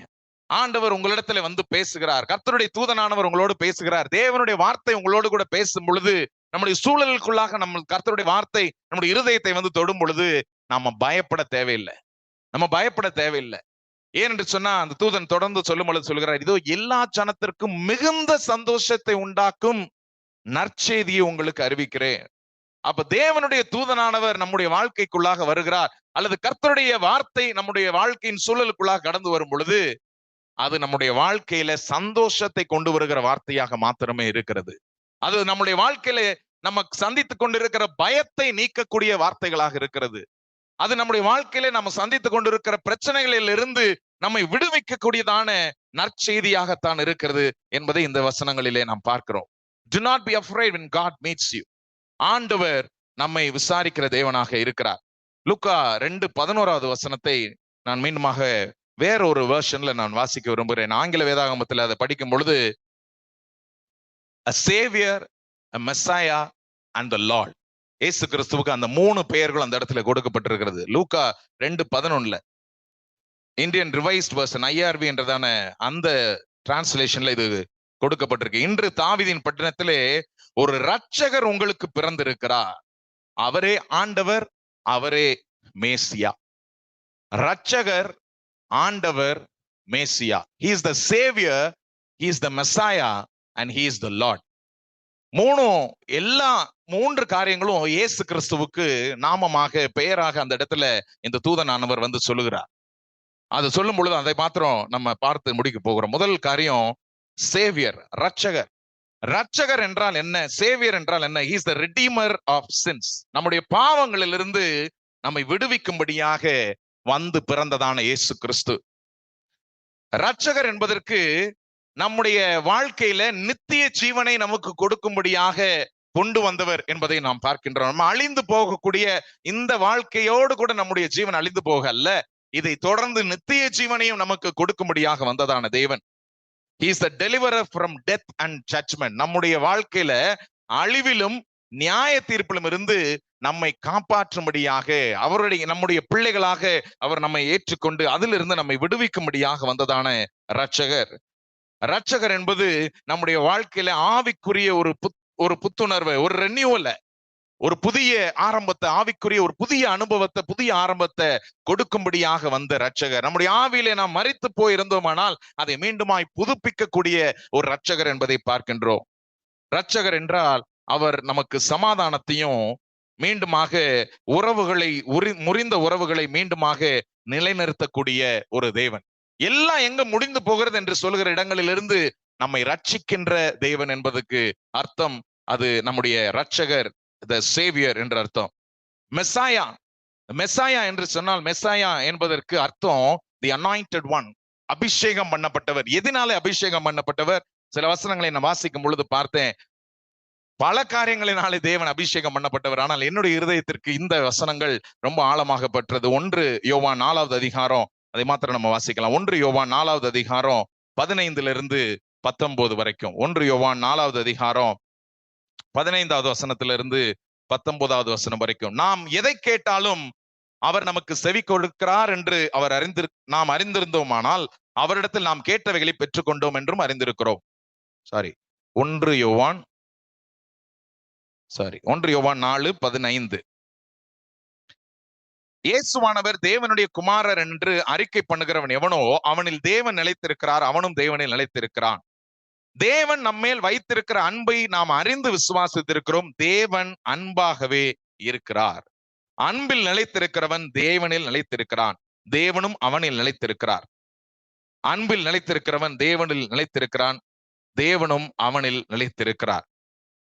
ஆண்டவர் உங்களிடத்துல வந்து பேசுகிறார். கர்த்தருடைய தூதனானவர் உங்களோடு பேசுகிறார். தேவனுடைய வார்த்தை உங்களோடு கூட பேசும் பொழுது, நம்முடைய சூழலுக்குள்ளாக நம்ம கர்த்தருடைய வார்த்தை நம்முடைய இருதயத்தை வந்து தொடும் பொழுது நாம பயப்பட தேவையில்லை, நம்ம பயப்பட தேவையில்லை. ஏனென்று சொன்னா அந்த தூதன் தொடர்ந்து சொல்லும் பொழுது சொல்கிறார், இதோ எல்லா ஜனத்திற்கும் மிகுந்த சந்தோஷத்தை உண்டாக்கும் நற்செய்தியை உங்களுக்கு அறிவிக்கிறேன். அப்ப தேவனுடைய தூதனானவர் நம்முடைய வாழ்க்கைக்குள்ளாக வருகிறார், அல்லது கர்த்தருடைய வார்த்தை நம்முடைய வாழ்க்கையின் சூழலுக்குள்ளாக கடந்து வரும் பொழுது அது நம்முடைய வாழ்க்கையில சந்தோஷத்தை கொண்டு வருகிற வார்த்தையாக மாத்திரமே இருக்கிறது. அது நம்முடைய வாழ்க்கையில நம்ம சந்தித்துக் கொண்டிருக்கிற பயத்தை நீக்கக்கூடிய வார்த்தைகளாக இருக்கிறது. அது நம்முடைய வாழ்க்கையில நம்ம சந்தித்துக் கொண்டிருக்கிற பிரச்சனைகளில் இருந்து நம்மை விடுவிக்கக்கூடியதான நற்செய்தியாகத்தான் இருக்கிறது என்பதை இந்த வசனங்களிலே நாம் பார்க்கிறோம். Do not be afraid when God meets you. ஆண்டவர் நம்மை விசாரிக்கிற தேவனாக இருக்கிறார். லூக்கா 2:11 வசனத்தை நான் மீண்டுமாக வேற ஒரு வெர்ஷன்ல நான் வாசிக்க விரும்புகிறேன். ஆங்கில வேதாகமத்தில் அதை படிக்கும் பொழுது, a savior, a messiah and the Lord. இயேசு கிறிஸ்துவுக்கு அந்த 3 பெயர்கள் அந்த இடத்துல கொடுக்கப்பட்டிருக்கிறது. லூக்கா 2:11 இந்தியன் ரிவைஸ்ட் வெர்ஷன் IRV என்றதான அந்த டிரான்ஸ்லேஷன்ல இது கொடுக்கப்பட்டிருக்கு. இன்று தாவீதின் பட்டணத்திலே ஒரு இரட்சகர் உங்களுக்கு பிறந்திருக்கிறார், அவரே ஆண்டவர், அவரே மேசியா. இரட்சகர், ஆண்டவர், மேசியா. He is the savior, he is the messiah and he is the Lord. எல்லா 3 காரியங்களும் இயேசு கிறிஸ்துவுக்கு நாமமாக, பெயராக அந்த இடத்துல இந்த தூதனானவர் வந்து சொல்லுகிறார். அது சொல்லும் பொழுது அதை மாத்திரம் நம்ம பார்த்து முடிக்க போகிறோம். முதல் காரியம், சேவியர், ரட்சகர். ரட்சகர் என்றால் என்ன? சேவியர் என்றால் என்ன? He is the redeemer of sins. நம்முடைய பாவங்களிலிருந்து நம்மை விடுவிக்கும்படியாக வந்து பிறந்ததான இயேசு கிறிஸ்து. ரட்சகர் என்பதற்கு நம்முடைய வாழ்க்கையில நித்திய ஜீவனை நமக்கு கொடுக்கும்படியாக கொண்டு வந்தவர் என்பதை நாம் பார்க்கின்றோம். நம்ம அழிந்து போகக்கூடிய இந்த வாழ்க்கையோடு கூட நம்முடைய ஜீவன் அழிந்து போக அல்ல, இதை தொடர்ந்து நித்திய ஜீவனையும் நமக்கு கொடுக்கும்படியாக வந்ததான தேவன். He is the deliverer from death and judgment. நம்முடைய வாழ்க்கையில அழிவிலும் நியாய தீர்ப்பிலும் இருந்து நம்மை காப்பாற்றும்படியாக, நம்முடைய பிள்ளைகளாக அவர் நம்மை ஏற்றுக்கொண்டு அதிலிருந்து நம்மை விடுவிக்கும்படியாக வந்ததான ரட்சகர். ரட்சகர் என்பது நம்முடைய வாழ்க்கையில ஆவிக்குரிய ஒரு புத்துணர்வு, ஒரு ரெனியூவல, ஒரு புதிய ஆரம்பத்தை, ஆவிக்குரிய ஒரு புதிய அனுபவத்தை, புதிய ஆரம்பத்தை கொடுக்கும்படியாக வந்த ரட்சகர். நம்முடைய ஆவியிலே நாம் மரித்து போயிருந்தோமானால் அதை மீண்டுமாய் புதுப்பிக்கக்கூடிய ஒரு ரட்சகர் என்பதை பார்க்கின்றோம். ரட்சகர் என்றால் அவர் நமக்கு சமாதானத்தையும் மீண்டுமாக முறிந்த உறவுகளை மீண்டுமாக நிலைநிறுத்தக்கூடிய ஒரு தேவன். எல்லாம் எங்க முடிந்து போகிறது என்று சொல்லுகிற இடங்களிலிருந்து நம்மை ரட்சிக்கின்ற தேவன் என்பதற்கு அர்த்தம், அது நம்முடைய ரட்சகர், the savior என்ற அர்த்தம். மெசாயா, மெசாயா என்று சொன்னால், மெசாயா என்பதற்கு அர்த்தம் the anointed one, அபிஷேகம் பண்ணப்பட்டவர். எதனால அபிஷேகம் பண்ணப்பட்டவர்? சில வசனங்களை நான் வாசிக்கும் பொழுது பார்த்தேன், பல காரியங்களினாலே தேவன் அபிஷேகம் பண்ணப்பட்டவர். ஆனால் என்னுடைய இருதயத்திற்கு இந்த வசனங்கள் ரொம்ப ஆழமாக பற்றது. 1 யோவான் 4வது அதிகாரம், அதை மாத்திரம் நம்ம வாசிக்கலாம். 1 யோவான் 4வது அதிகாரம் 15 வரைக்கும். 1 யோவான் 4வது அதிகாரம் 15வது வசனத்திலிருந்து 19வது வசனம் வரைக்கும். நாம் எதை கேட்டாலும் அவர் நமக்கு செவி கொடுக்கிறார் என்று நாம் அறிந்திருந்தோமானால் அவரிடத்தில் நாம் கேட்டவைகளை பெற்றுக்கொண்டோம் என்றும் அறிந்திருக்கிறோம். 1 யோவான் 4:15. இயேசுவானவர் தேவனுடைய குமாரர் என்று அறிக்கை பண்ணுகிறவன் எவனோ அவனில் தேவன் நிலைத்திருக்கிறார், அவனும் தேவனில் நிலைத்திருக்கிறான். தேவன் நம்மேல் வைத்திருக்கிற அன்பை நாம் அறிந்து விசுவாசித்திருக்கிறோம். தேவன் அன்பாகவே இருக்கிறார். அன்பில் நிலைத்திருக்கிறவன் தேவனில் நிலைத்திருக்கிறான், தேவனும் அவனில் நிலைத்திருக்கிறார். அன்பில் நிலைத்திருக்கிறவன் தேவனில் நிலைத்திருக்கிறான், தேவனும் அவனில் நிலைத்திருக்கிறார்.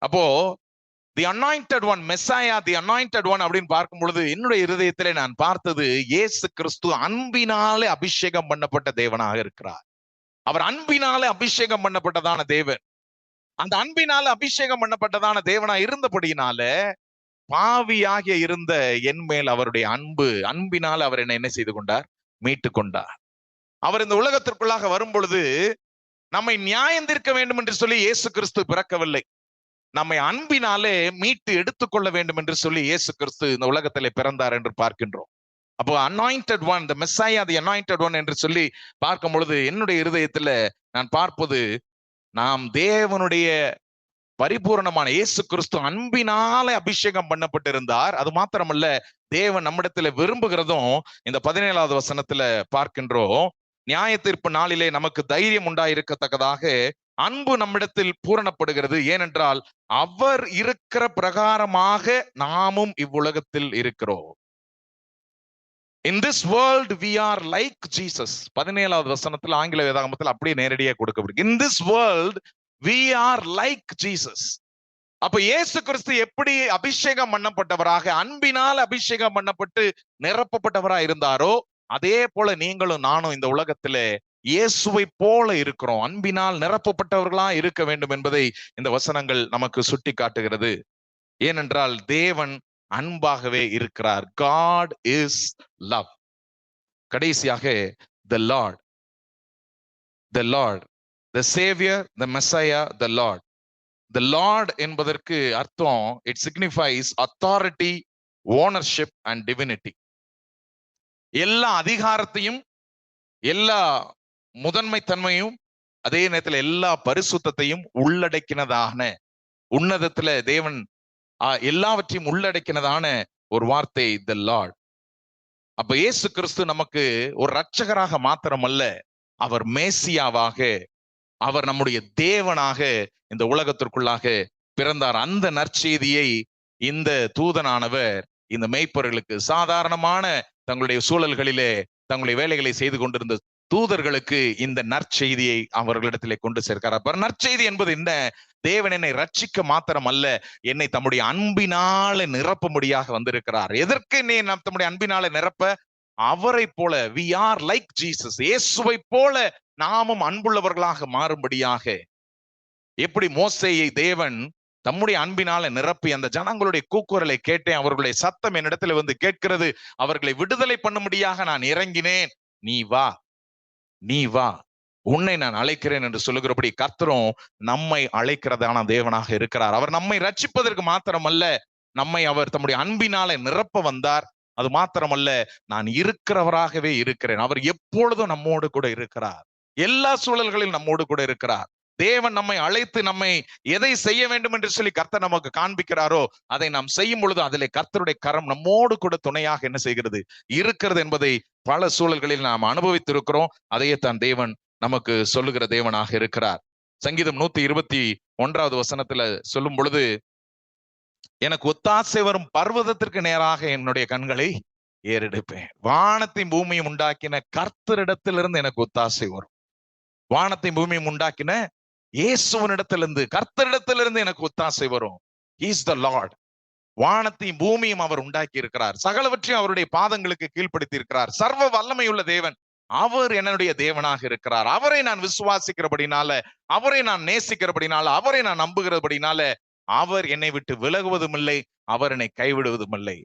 அப்போ தி அனாயிண்டட் ஒன், மெசாயா, தி அனாயிண்டட் ஒன் அப்படின்னு பார்க்கும் பொழுது என்னுடைய இருதயத்திலே நான் பார்த்தது, இயேசு கிறிஸ்து அன்பினாலே அபிஷேகம் பண்ணப்பட்ட தேவனாக இருக்கிறார். அவர் அன்பினாலே அபிஷேகம் பண்ணப்பட்டதான தேவன். அந்த அன்பினால அபிஷேகம் பண்ணப்பட்டதான தேவனா இருந்தபடியினால பாவியாகிய இருந்த என் மேல் அவருடைய அன்பினால் அவர் என்ன செய்து கொண்டார்? மீட்டு கொண்டார். அவர் இந்த உலகத்திற்குள்ளாக வரும் பொழுது நம்மை நியாயம் தீர்க்க வேண்டும் என்று சொல்லி இயேசு கிறிஸ்து பிறக்கவில்லை. நம்மை அன்பினாலே மீட்டு எடுத்துக்கொள்ள வேண்டும் என்று சொல்லி இயேசு கிறிஸ்து இந்த உலகத்திலே பிறந்தார் என்று பார்க்கின்றோம். அப்போ அனாயிண்டட் ஒன், தி மெஸ்ஸாயா, தி அனாயிண்டட் ஒன் என்று சொல்லி பார்க்கும் பொழுது என்னுடைய இருதயத்துல நான் பார்ப்பது, நாம் தேவனுடைய பரிபூரணமான இயேசு கிறிஸ்து அன்பினாலே அபிஷேகம் பண்ணப்பட்டிருந்தார். அது மாத்திரமல்ல, தேவன் நம்மிடத்துல விரும்புகிறதும் இந்த 17வது வசனத்துல பார்க்கின்றோம். நியாய தீர்ப்பு நாளிலே நமக்கு தைரியம் உண்டாயிருக்கத்தக்கதாக அன்பு நம்மிடத்தில் பூரணப்படுகிறது. ஏனென்றால் அவர் இருக்கிற பிரகாரமாக நாமும் இவ்வுலகத்தில் இருக்கிறோம். In this world we are like Jesus. 17வது வசனத்தில் ஆங்கில வேதாகமத்தில் அப்படியே நேரடியாக கொடுக்கப்படுது. In this world we are like Jesus. அப்ப இயேசு கிறிஸ்து எப்படி அபிஷேகம் பண்ணப்பட்டவராக, அன்பினால் அபிஷேகம் பண்ணப்பட்டு நிரப்பப்பட்டவராக இருந்தாரோ, அதே போல நீங்களும் நானும் இந்த உலகத்திலே இயேசுவை போல இருக்கிறோம். அன்பினால் நிரப்பப்பட்டவர்களா இருக்க வேண்டும் என்பதை இந்த வசனங்கள் நமக்கு சுட்டி காட்டுகிறது. ஏனென்றால் தேவன் அன்பாகவே இருக்கிறார். God is love. கடைசியாக the Lord, the Savior, the Messiah, the Lord. The Lord என்பதற்கு அர்த்தம், it signifies authority, ownership and divinity. எல்லா அதிகாரத்தையும், எல்லா முதன்மை தன்மையும், அதே நேரத்தில் எல்லா பரிசுத்தத்தையும் உள்ளடக்கினதான, உன்னதத்துல தேவன் எல்லாவற்றையும் உள்ளடக்கினதான ஒரு வார்த்தை தி லார்ட். அப்ப இயேசு கிறிஸ்து நமக்கு ஒரு இரட்சகராக மாத்திரமல்ல, அவர் மேசியாவாக, அவர் நம்முடைய தேவனாக இந்த உலகத்திற்குள்ளாக பிறந்தார். அந்த நற்செய்தியை இந்த தூதனானவர் இந்த மேய்ப்பர்களுக்கு, சாதாரணமான தங்களுடைய சூழல்களிலே தங்களுடைய வேலைகளை செய்து கொண்டிருந்த தூதர்களுக்கு இந்த நற்செய்தியை அவர்களிடத்திலே கொண்டு சேர்க்கிறார். அப்ப நற்செய்தி என்பது என்ன? தேவன் என்னை ரட்சிக்க மாத்திரம் அல்ல, என்னை தம்முடைய அன்பினால நிரப்பும்படியாக வந்திருக்கிறார். எதற்கு என்னை தம்முடைய அன்பினால நிரப்ப? அவரை போல, we are like Jesus, இயேசுவை போல நாமும் அன்புள்ளவர்களாக மாறும்படியாக. எப்படி மோசேயை தேவன் தம்முடைய அன்பினால நிரப்பி அந்த ஜனங்களுடைய கூக்குரலை கேட்டேன், அவர்களுடைய சத்தம் என்னிடத்துல வந்து கேட்கிறது, அவர்களை விடுதலை பண்ணும்படியாக நான் இறங்கினேன், நீ வா, நீ வா, உன்னை நான் அழைக்கிறேன் என்று சொல்லுகிறபடி கர்த்தரும் நம்மை அழைக்கிறதான தேவனாக இருக்கிறார். அவர் நம்மை ரட்சிப்பதற்கு மாத்திரமல்ல, நம்மை அவர் தம்முடைய அன்பினாலே நிரப்ப வந்தார். அது மாத்திரமல்ல, நான் இருக்கிறவராகவே இருக்கிறேன். அவர் எப்பொழுதும் நம்மோடு கூட இருக்கிறார். எல்லா சூழல்களிலும் நம்மோடு கூட இருக்கிறார். தேவன் நம்மை அழைத்து நம்மை எதை செய்ய வேண்டும் என்று சொல்லி கர்த்தர் நமக்கு காண்பிக்கிறாரோ அதை நாம் செய்யும் பொழுது அதிலே கர்த்தருடைய கரம் நம்மோடு கூட துணையாக என்ன செய்கிறது? இருக்கிறது என்பதை பல சூழல்களில் நாம் அனுபவித்திருக்கிறோம். அதையே தான் தேவன் நமக்கு சொல்லுகிற தேவனாக இருக்கிறார். சங்கீதம் 121வது வசனத்துல சொல்லும் பொழுது, எனக்கு ஒத்தாசை வரும் பர்வதத்திற்கு நேராக என்னுடைய கண்களை ஏறெடுப்பேன். வானத்தையும் பூமியும் உண்டாக்கின கர்த்தரிடத்திலிருந்து எனக்கு ஒத்தாசை வரும். வானத்தையும் பூமியும் உண்டாக்கின இயேசுவனிடத்திலிருந்து, கர்த்தரிடத்திலிருந்து எனக்கு ஒத்தாசை வரும். He is the Lord. வானத்தையும் பூமியும் அவர் உண்டாக்கி இருக்கிறார். சகலவற்றையும் அவருடைய பாதங்களுக்கு கீழ்ப்படுத்தி இருக்கிறார். சர்வ வல்லமையுள்ள தேவன், அவர் என்னுடைய தேவனாக இருக்கிறார். அவரை நான் விசுவாசிக்கிறபடினால, அவரை நான் நேசிக்கிறபடினால, அவரை நான் நம்புகிறபடினால அவர் என்னை விட்டு விலகுவதும் இல்லை, அவர் என்னை கைவிடுவதும் இல்லை.